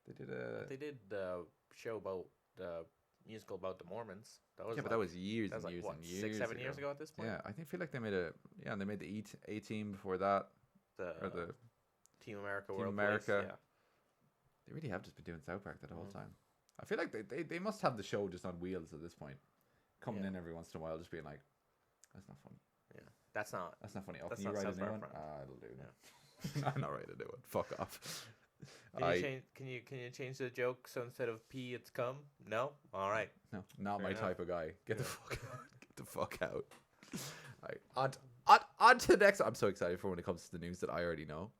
They did a. They did the show about the musical about the Mormons. That was Yeah, but like, that was years that was and like years what, and years. 6-7 years ago at this point. Yeah, I think feel like they made they made the A Team before that, or the Team America Team World America. Police, They really have just been doing South Park that whole Mhm. time. I feel like they must have the show just on wheels at this point, coming Yeah. in every once in a while, just being like, "That's not funny. yeah. That's not. That's not funny. Oh, That's can you not write a South new Park one? friend. Ah, it'll do. I'm not writing a new one. Fuck off. Can you change the joke so instead of P it's come? No. All right. No, not Fair my enough. type of guy. Get the Yeah. fuck out. Get the fuck out. Right. On to the next. I'm so excited for when it comes to the news that I already know.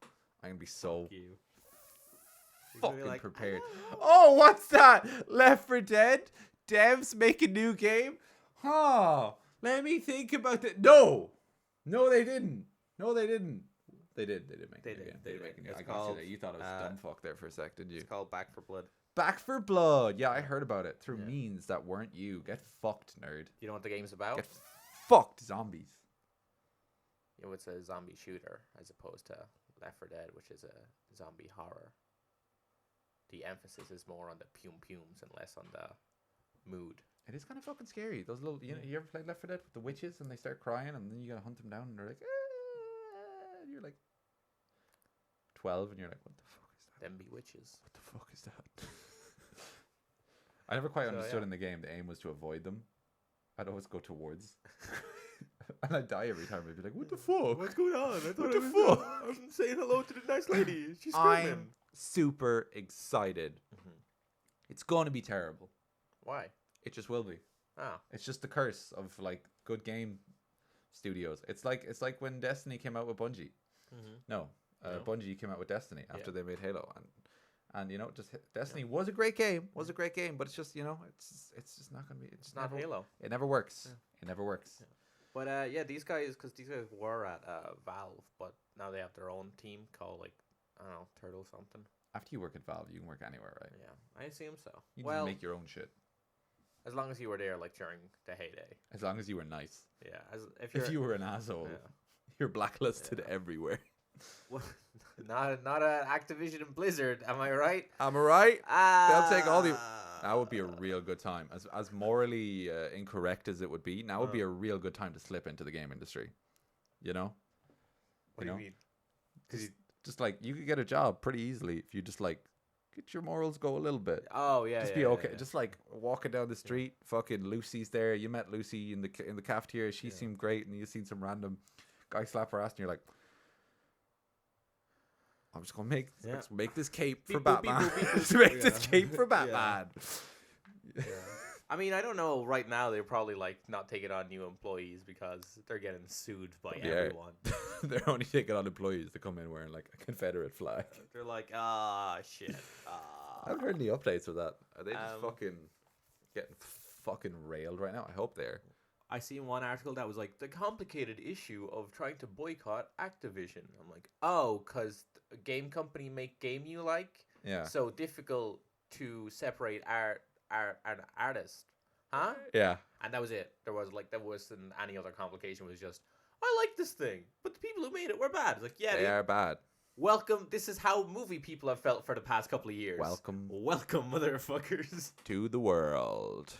I'm gonna be so Fuck you. You're gonna be fucking like, prepared. "I know." Oh, what's that? Left 4 Dead? Devs make a new game? Huh. Let me think about that. No, they didn't. They did make They a new did, game. they did did. make a new. It's I got called, you there. You thought it was dumb fuck there for a sec, didn't you? It's called Back for Blood. Back for Blood. Yeah, I heard about it through Yeah. means that weren't you. Get fucked, nerd. You know what the game's about? Get fucked, zombies. You know, it's a zombie shooter as opposed to Left 4 Dead, which is a zombie horror. The emphasis is more on the pums and less on the mood. It is kind of fucking scary. Those little, you ever played Left 4 Dead with the witches and they start crying and then you gotta hunt them down and they're like, "Ah," and you're like 12 and you're like, what the fuck is that? Them be witches. What the fuck is that? I never quite So, understood yeah. in the game the aim was to avoid them. I'd always go towards. And I'd die every time. I'd be like, what the fuck? What's going on? I What the fuck? I was saying hello to the nice lady. She's I'm super excited. Mhm. It's going to be terrible. Why? It just will be. Oh. It's just the curse of like good game studios. It's like when Destiny came out with Bungie. No, No. Bungie came out with Destiny after Yeah. they made Halo, and you know, just Destiny was a great game, but it's just, you know, it's just not gonna be. It's not Halo. It never works. Yeah. It never works. Yeah. But yeah, these guys were at Valve, but now they have their own team called like I don't know, Turtle something. After you work at Valve, you can work anywhere, right? Yeah, I assume so. You can Well, just make your own shit as long as you were there like during the heyday. as long as you were nice. Yeah, if You were an asshole, yeah. you're blacklisted Yeah. everywhere. Well, not a Activision and Blizzard, am I right? Am I right? They'll take all the. Ah. That would be a real good time. As morally incorrect as it would be, now would be a real good time to slip into the game industry. You know? What do you mean? Just like you could get a job pretty easily if you just like get your morals go a little bit. Oh yeah, Just yeah, be okay. yeah. Just like walking down the street, fucking Lucy's there. You met Lucy in the cafeteria. She seemed great, and you seen some random guy slap her ass, and you're like, I'm just gonna make this cape for Beep, boop, beep, Batman. boop, beep, Just boop. make this Yeah. cape for Yeah. Batman. Yeah. I mean, I don't know. Right now, they're probably like not taking on new employees because they're getting sued by Yeah. everyone. They're only taking on employees to come in wearing like a Confederate flag. They're like, shit. I haven't heard any updates with that. Are they just Um, fucking getting fucking railed right now? I hope they're. I seen one article that was like the complicated issue of trying to boycott Activision. I'm like, oh, because a game company make game you like, Yeah. so difficult to separate art and artist, huh? Yeah. And that was it. There wasn't any other complication. It was just, I like this thing, but the people who made it were bad. It's like, yeah, They are bad. welcome. This is how movie people have felt for the past couple of years. Welcome Welcome, motherfuckers. to the world.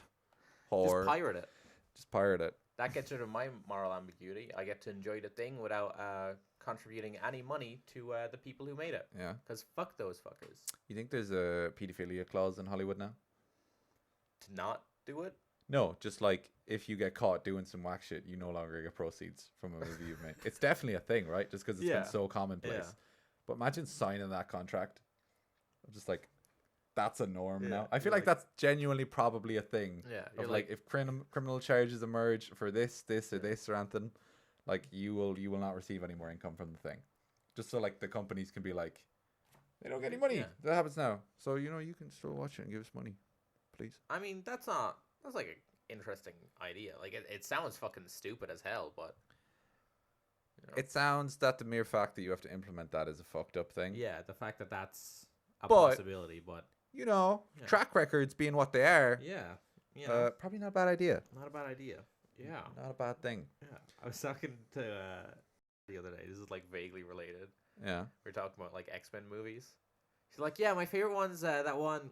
Or Just pirate it. just pirate it. That gets rid of my moral ambiguity. I get to enjoy the thing without contributing any money to the people who made it. Yeah. Because fuck those fuckers. You think there's a pedophilia clause in Hollywood now? To not do it? No, just like if you get caught doing some whack shit, you no longer get proceeds from a movie you've made. It's definitely a thing, right? Just because it's Yeah. been so commonplace. Yeah. But imagine signing that contract. I'm just like, that's a norm Yeah, now. I feel you're like like- that's genuinely probably a thing. Yeah. Of like, if criminal charges emerge for this or this or anything, like you will not receive any more income from the thing. Just so like the companies can be like, they don't get any money. Yeah. That happens now. So you know you can still watch it and give us money, please. I mean, that's like an interesting idea. Like, it sounds fucking stupid as hell, but. You know. It sounds that the mere fact that you have to implement that is a fucked up thing. Yeah, the fact that that's a But- possibility, but. You know, Yeah. track records being what they are, Yeah. You know, probably not a bad idea. not a bad idea. Yeah. Not a bad thing. Yeah. I was talking to the other day. This is like vaguely related. Yeah. We were talking about like X-Men movies. She's like, yeah, my favorite one's that one.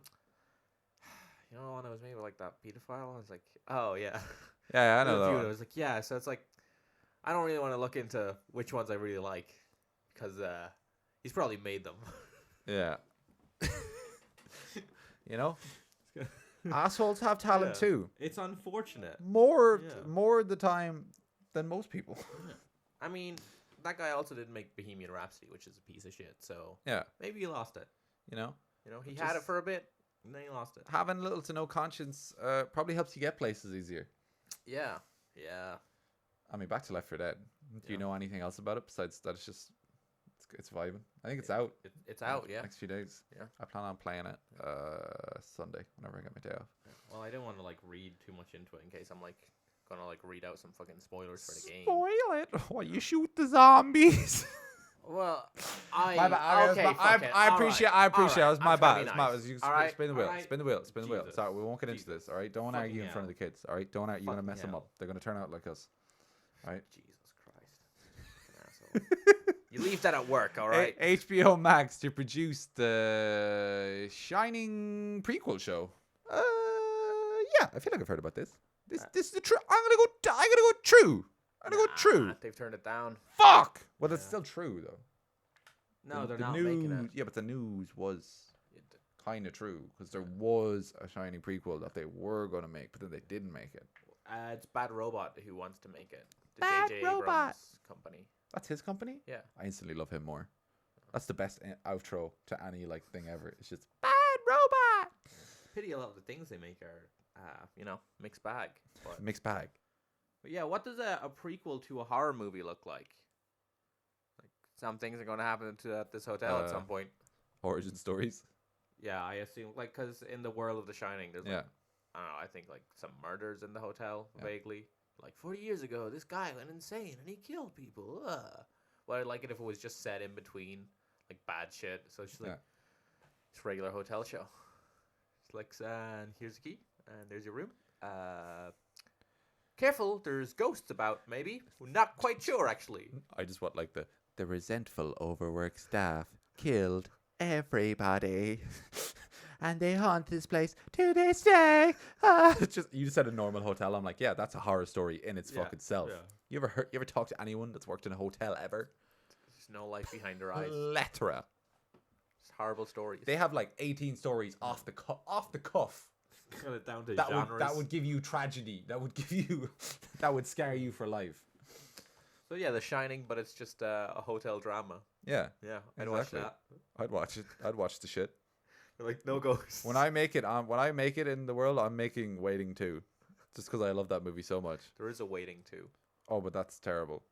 You know, the one that was made with like that pedophile. I was like, oh yeah. Yeah, I know A that few of one. those. Like, yeah. So it's like, I don't really want to look into which ones I really like because he's probably made them. Yeah. You know, assholes have talent Yeah. too. It's unfortunate. More Yeah. more of the time than most people. I mean, that guy also didn't make Bohemian Rhapsody, which is a piece of shit. So Yeah. maybe he lost it. You know, You know, he had it Just- for a bit, and then he lost it. having little to no conscience probably helps you get places easier. Yeah. Yeah. I mean, back to Left 4 Dead. Do you Yeah. know anything else about it besides that it's just it's vibing? I think it's out. It's out. Yeah. Next few days. Yeah. I plan on playing it Sunday whenever I get my day off. Well, I didn't want to like read too much into it in case I'm like gonna like read out some fucking spoilers for the game. Spoil it! Why you shoot the zombies? Well, I My bad. okay. I appreciate. I appreciate. It was my bad. It's my bad. You Alright, spin the wheel. alright. Spin the wheel. Spin the wheel. Jesus. Sorry, we won't get into Jesus. this. All right, don't Fucking argue in front of the kids. All right, don't argue. You're gonna Fucking mess them hell. up. They're gonna turn out like us. Right. Jesus Christ. Fucking asshole. You leave that at work, all right? HBO Max to produce the Shining prequel show. Yeah, I feel like I've heard about this. This is the true. I'm gonna go true. I'm gonna go true. Nah, they've turned it down. Fuck. Well, it's Yeah. still true though. No, they're the not news, making it. Yeah, but the news was It- kind of true because there was a Shining prequel that they were gonna make, but then they didn't make it. It's Bad Robot who wants to make it. The Bad J.J. Robot. Abrams company. That's his company. Yeah. I instantly love him more. That's the best outro to any like thing ever. It's just Bad Robot. Pity a lot of the things they make are, mixed bag. But Mixed bag. But yeah, what does a prequel to a horror movie look like? Like some things are going to happen to this hotel at some point. Origin stories. Yeah, I assume like because in the world of The Shining, there's like, Yeah. I don't know. I think like some murders in the hotel Yeah. vaguely. Like 40 years ago, this guy went insane and he killed people. Well, I'd like it if it was just set in between like bad shit. So it's just like it's a regular hotel show. It's like, and here's the key, and there's your room. Careful, there's ghosts about. Maybe we're not quite sure actually. I just want like the resentful overworked staff killed everybody. And they haunt this place to this day. It's just you just said a normal hotel. I'm like, yeah, that's a horror story in its fucking self. Yeah. You ever talk to anyone that's worked in a hotel ever? There's no life behind their eyes. Plethora. It's horrible stories. They have like 18 stories off the cuff. Cut it down to That genres. that would give you tragedy. That would give you that would scare you for life. So yeah, The Shining, but it's just a hotel drama. Yeah. Yeah, I'd Exactly. watch that. I'd watch it. I'd watch the shit. They're like no ghosts. When I make it in the world, I'm making Waiting 2. Just because I love that movie so much. There is a Waiting too. Oh, but that's terrible.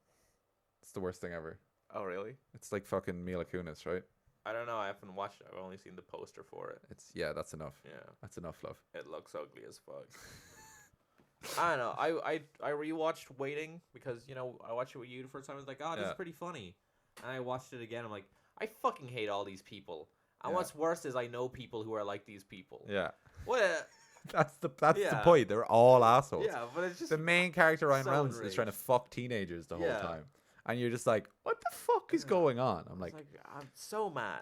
It's the worst thing ever. Oh really? It's like fucking Mila Kunis, right? I don't know. I haven't watched it. I've only seen the poster for it. That's enough. Yeah, That's enough, love. it looks ugly as fuck. I don't know. I rewatched Waiting because I watched it with you the first time. I was like, oh, this is pretty funny. And I watched it again. I'm like, I fucking hate all these people. And what's worse is I know people who are like these people. Yeah. What? That's the point. They're all assholes. Yeah, but it's just The main character, Ryan so Reynolds, is enraged. trying to fuck teenagers the whole Yeah. time. And you're just like, what the fuck is going on? I'm like, I'm so mad.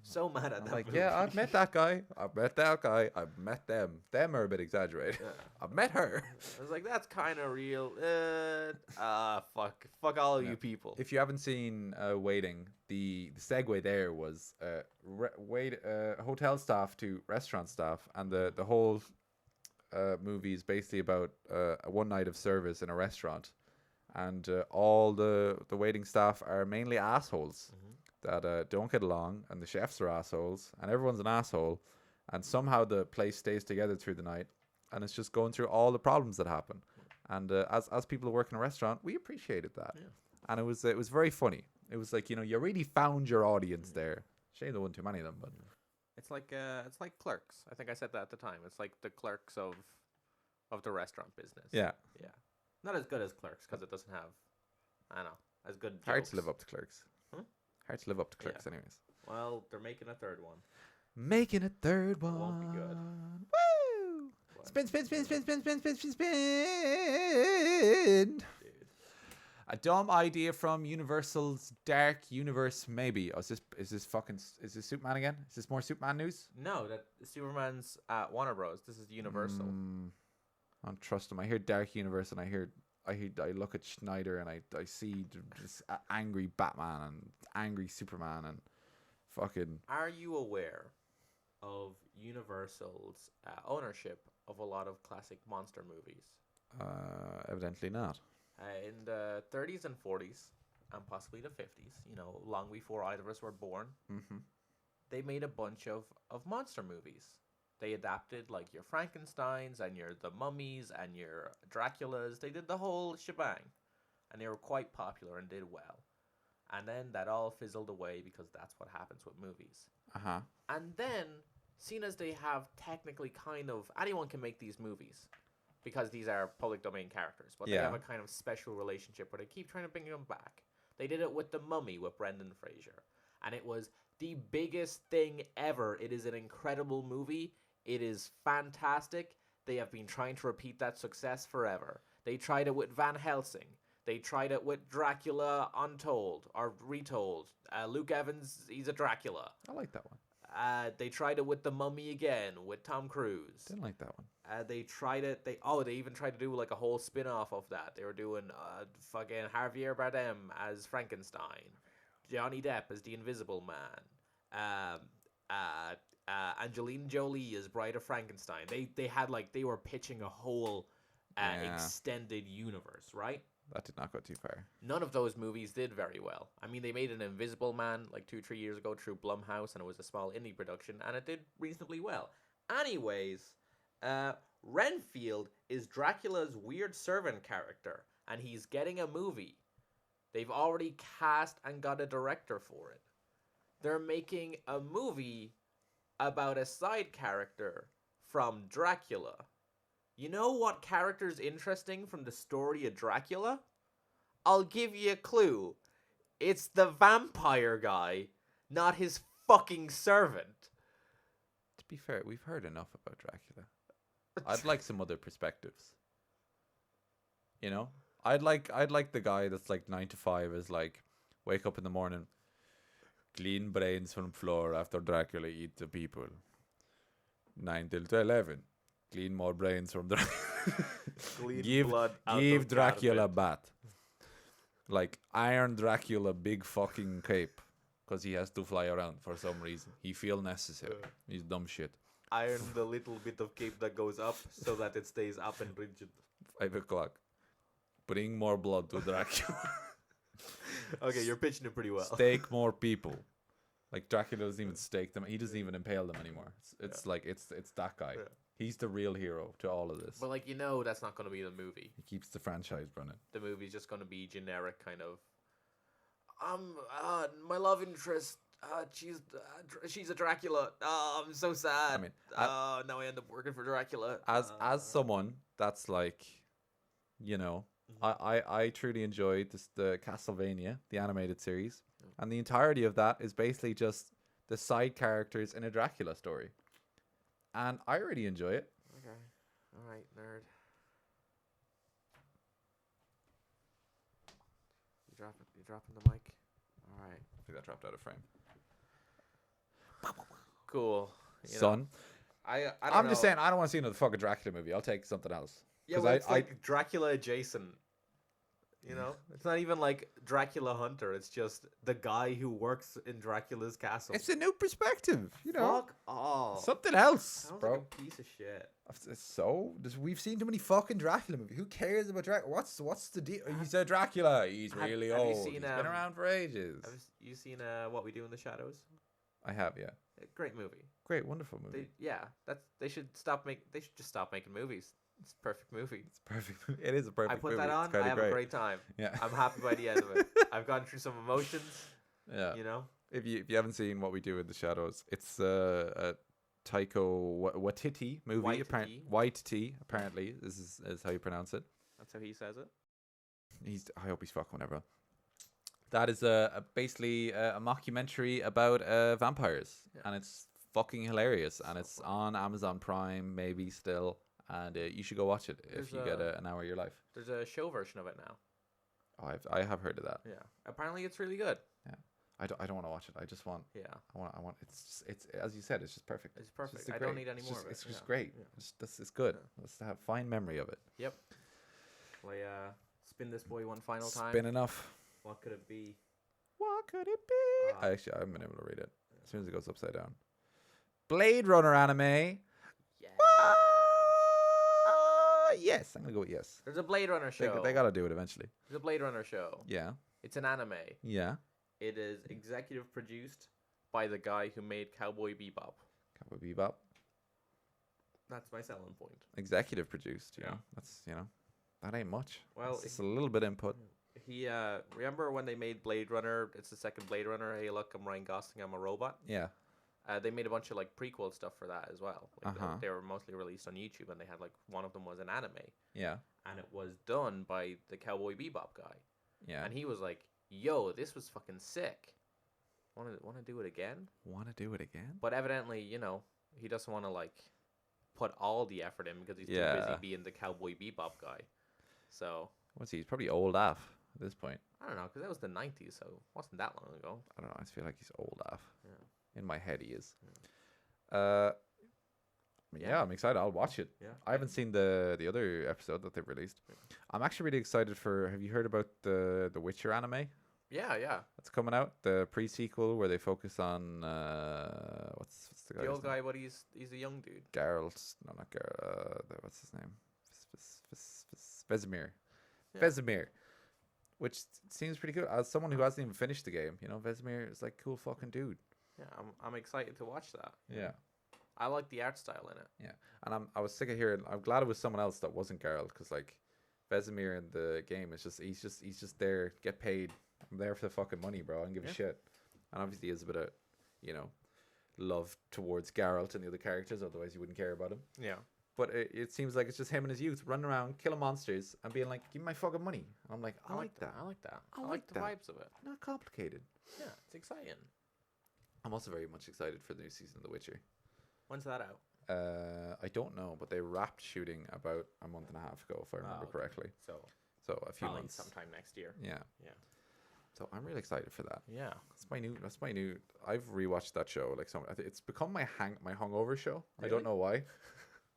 So mad at that like, movie. yeah, I've met that guy. I've met that guy. I've met them. Them are a bit exaggerated. Yeah. I've met her. I was like, that's kind of real. Fuck all of you people. If you haven't seen Waiting, the segue there was hotel staff to restaurant staff, and the whole movie is basically about one night of service in a restaurant, and all the waiting staff are mainly assholes that don't get along, and the chefs are assholes, and everyone's an asshole, and somehow the place stays together through the night, and it's just going through all the problems that happen. And as people who work in a restaurant, we appreciated that. Yeah. And it was very funny. It was like, you really found your audience there. Shame there weren't too many of them, but It's like Clerks. I think I said that at the time. It's like the Clerks of the restaurant business. yeah, Yeah. Not as good as Clerks because it doesn't have, I don't know, as good jokes. hard to live up to Clerks. Huh? Hard to live up to Clerks, anyways. Well, they're making a third one. Making a third one. Won't be good. Woo! But, Spin, spin, spin, spin, spin, spin, spin, spin, spin. dude. A dumb idea from Universal's Dark Universe, maybe. Oh, is this Superman again? Is this more Superman news? No, that Superman's at Warner Bros. This is Universal. I don't trust him. I hear Dark Universe, and I look at Schneider, and I see just angry Batman and angry Superman and fucking. Are you aware of Universal's ownership of a lot of classic monster movies? Evidently not. In the 30s and 40s, and possibly the 50s, long before either of us were born, they made a bunch of monster movies. They adapted like your Frankensteins and your The Mummies and your Draculas. They did the whole shebang. And they were quite popular and did well. And then that all fizzled away because that's what happens with movies. Uh-huh. And then, seeing as they have technically anyone can make these movies because these are public domain characters, but they have a kind of special relationship where they keep trying to bring them back. They did it with The Mummy with Brendan Fraser. And it was the biggest thing ever. It is an incredible movie. It is fantastic. They have been trying to repeat that success forever. They tried it with Van Helsing. They tried it with Dracula Untold or Retold. Luke Evans, he's a Dracula. I like that one. They tried it with The Mummy again with Tom Cruise. Didn't like that one. They tried it. They even tried to do like a whole spin-off of that. They were doing fucking Javier Bardem as Frankenstein, Johnny Depp as the Invisible Man, Angelina Jolie as Bride of Frankenstein. They were pitching a whole extended universe, right? That did not go too far. None of those movies did very well. I mean, they made an Invisible Man like 2-3 years ago through Blumhouse, and it was a small indie production, and it did reasonably well. Anyways, Renfield is Dracula's weird servant character, and he's getting a movie. They've already cast and got a director for it. They're making a movie about a side character from Dracula. You know what character's interesting from the story of Dracula? I'll give you a clue. It's the vampire guy, not his fucking servant. To be fair, we've heard enough about Dracula. I'd like some other perspectives. You know? I'd like the guy that's like 9 to 5 is like wake up in the morning, clean brains from floor after Dracula eat the people. 9 till 11, clean more brains from Dracula. Give Dracula bat. Like Iron Dracula big fucking cape. Because he has to fly around for some reason. He feel necessary. He's dumb shit. Iron the little bit of cape that goes up so that it stays up and rigid. 5 o'clock. Bring more blood to Dracula. Okay, you're pitching it pretty well. Stake more people. Like Dracula doesn't even stake them. He doesn't even impale them anymore. It's like it's that guy. Yeah. He's the real hero to all of this. But like that's not going to be the movie. He keeps the franchise running. The movie's just going to be generic kind of. My love interest. She's a Dracula. I'm so sad. I mean, now I end up working for Dracula. As someone that's like, I truly enjoyed the Castlevania, the animated series, and the entirety of that is basically just the side characters in a Dracula story, and I really enjoy it. Okay, all right, nerd. You dropping the mic? All right. I think that dropped out of frame. Cool. Son. I'm just saying, I don't want to see another fucking Dracula movie. I'll take something else. Yeah, well, it's like Dracula adjacent. It's not even like Dracula Hunter. It's just the guy who works in Dracula's castle. It's a new perspective, Fuck off. Something else, Sounds bro. Like a piece of shit. We've seen too many fucking Dracula movies. Who cares about Dracula? What's the deal? He's a Dracula. He's really old. He's been around for ages. Have you seen What We Do in the Shadows? I have, yeah. Great movie. Great, wonderful movie. They should just stop making movies. It's a perfect movie. It's perfect. It is a perfect movie. I put that on. I have a great time. Yeah. I'm happy by the end of it. I've gone through some emotions. Yeah. If you haven't seen What We Do in the Shadows, it's a Taika Waititi movie. Waititi, apparently. This is how you pronounce it. That's how he says it. I hope he's fucking whatever. That is basically a mockumentary about vampires, and it's fucking hilarious, and it's on Amazon Prime maybe still, and you should go watch it if you get an hour of your life. There's a show version of it now. Oh, I have heard of that. Yeah, apparently it's really good. Yeah, I don't want to watch it. I just want. Yeah. I want. It's as you said. It's just perfect. It's perfect. I don't need any more of it. It's just great. Yeah. It's good. Yeah. Let's have fine memory of it. Yep. Well, spin this boy one final time. Spin enough. What could it be? What could it be? I haven't been able to read it. As soon as it goes upside down. Blade Runner anime. Yeah. Yes, I'm gonna go with yes. There's a Blade Runner show. They gotta do it eventually. There's a Blade Runner show. Yeah. It's an anime. Yeah. It is executive produced by the guy who made Cowboy Bebop. Cowboy Bebop. That's my selling point. Executive produced. That's that ain't much. Well, it's a little bit input. He remember when they made Blade Runner? It's the second Blade Runner. Hey, look, I'm Ryan Gosling. I'm a robot. Yeah. They made a bunch of like prequel stuff for that as well. Like, they were mostly released on YouTube, and they had like one of them was an anime. Yeah. And it was done by the Cowboy Bebop guy. Yeah. And he was like, "Yo, this was fucking sick. Want to do it again? Want to do it again?" But evidently, he doesn't want to like put all the effort in because he's too busy being the Cowboy Bebop guy. So. What's he? He's probably old af at this point. I don't know, because that was the 90s, so it wasn't that long ago. I don't know. I just feel like he's old af. Yeah. In my head, he is. Yeah. I'm excited. I'll watch it. Yeah. I haven't seen the other episode that they've released. Yeah. I'm actually really excited for. Have you heard about the Witcher anime? Yeah. That's coming out. The pre-sequel where they focus on what's the guy? The old guy, but he's a young dude. Geralt. No, not Geralt. What's his name? Vesemir. Yeah. Vesemir. Which seems pretty cool. As someone who hasn't even finished the game, Vesemir is like cool fucking dude. Yeah, I'm excited to watch that. Yeah. I like the art style in it. Yeah, and I was sick of hearing. I'm glad it was someone else that wasn't Geralt, because like Vesemir in the game is just he's just there, get paid. I'm there for the fucking money, bro. I don't give a shit. And obviously, there's a bit of, you know, love towards Geralt and the other characters. Otherwise, you wouldn't care about him. Yeah. But it seems like it's just him and his youth running around, killing monsters, and being like, "Give me my fucking money." And I'm like, I like that. I like that. I I like like the that. vibes of it. Not complicated. Yeah, it's exciting. I'm also very much excited for the new season of The Witcher. When's that out? I don't know, but they wrapped shooting about a month and a half ago, if I remember correctly. So A few probably months. sometime next year. Yeah. Yeah. So I'm really excited for that. Yeah. That's my new. I've rewatched that show like I think it's become my hungover show. I Really? don't know why,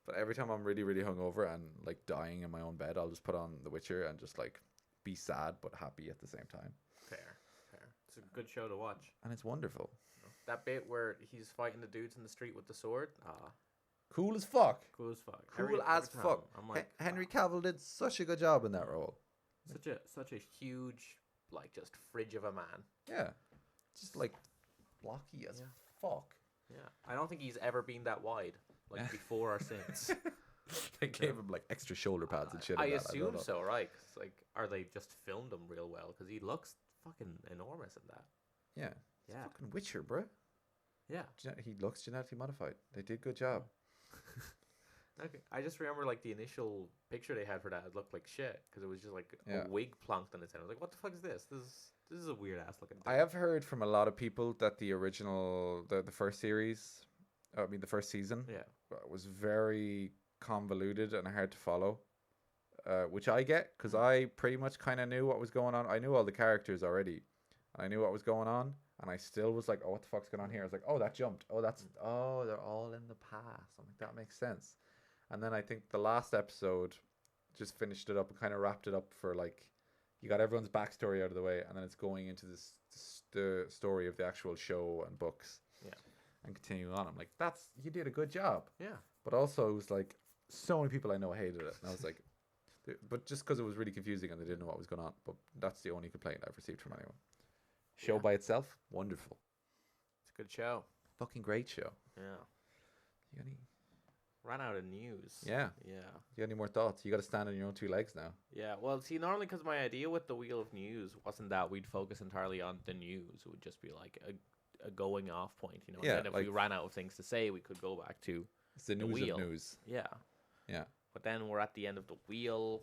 but every time I'm really really hungover and like dying in my own bed, I'll just put on The Witcher and just like be sad but happy at the same time. Fair. It's a good show to watch. And it's wonderful. That bit where he's fighting the dudes in the street with the sword. Cool as fuck. Cool as fuck. Cool as time, fuck. I'm like, Henry wow. Cavill did such a good job in that role. Such a huge, like, just fridge of a man. Yeah. Just like blocky as Yeah. fuck. Yeah. I don't think he's ever been that wide, like before or since. They gave him like extra shoulder pads and shit. I and that. assume don't know. so, right? 'Cause, like, are they just filmed him real well? Because he looks fucking enormous in that. Yeah. It's Yeah. fucking Witcher, bro. Yeah. He looks genetically modified. They did good job. Okay. I just remember like the initial picture they had for that. It looked like shit because it was just like Yeah. a wig plonked on its head. I was like, "What the fuck is this? This is a weird ass looking thing." I have heard from a lot of people that the original, the first series, the first season, Yeah. was very convoluted and hard to follow, which I get because I pretty much kind of knew what was going on. I knew all the characters already, and I knew what was going on, and I still was like, "Oh, what the fuck's going on here?" I was like, "Oh, that jumped. Oh, they're all in the past." I'm like, that makes sense. And then I think the last episode just finished it up and kind of wrapped it up for like, you got everyone's backstory out of the way, and then it's going into the story of the actual show and books. Yeah. And continuing on. I'm like, you did a good job. Yeah. But also, it was like, so many people I know hated it. And I was like, but just because it was really confusing and they didn't know what was going on. But that's the only complaint I've received from anyone. Show Yeah. by itself, wonderful. It's a good show. Fucking great show. Yeah. You got any, Ran out of news. Yeah. Yeah. you got any more thoughts? You got to stand on your own two legs now. Yeah. Well, see, normally because my idea with the Wheel of News wasn't that we'd focus entirely on the news. It would just be like a going off point, you know. Yeah, And then if like- we ran out of things to say, we could go back to It's the news wheel. of news. yeah. Yeah. But then we're at the end of the wheel.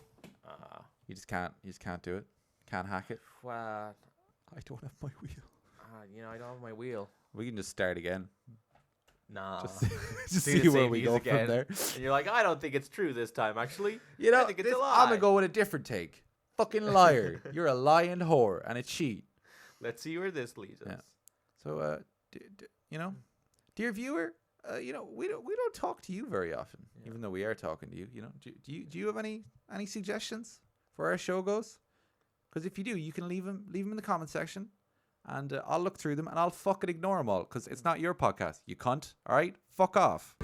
You just can't do it. Can't hack it. Well, I don't have my wheel. you know, I don't have my wheel. We can just start again. Nah. Just Do see the where same we news go again. from there. And you're like, I don't think it's true this time, actually. You know, I think it's a I'm lie. gonna go with a different take. Fucking liar. You're a lying whore and a cheat. Let's see where this leads us. Yeah. So, you know, dear viewer, you know, we don't talk to you very often, even though we are talking to you. You know, do you have any suggestions for our show goes? Because if you do, you can leave them in the comment section, and I'll look through them and I'll fucking ignore them all because it's not your podcast. You cunt. All right, fuck off.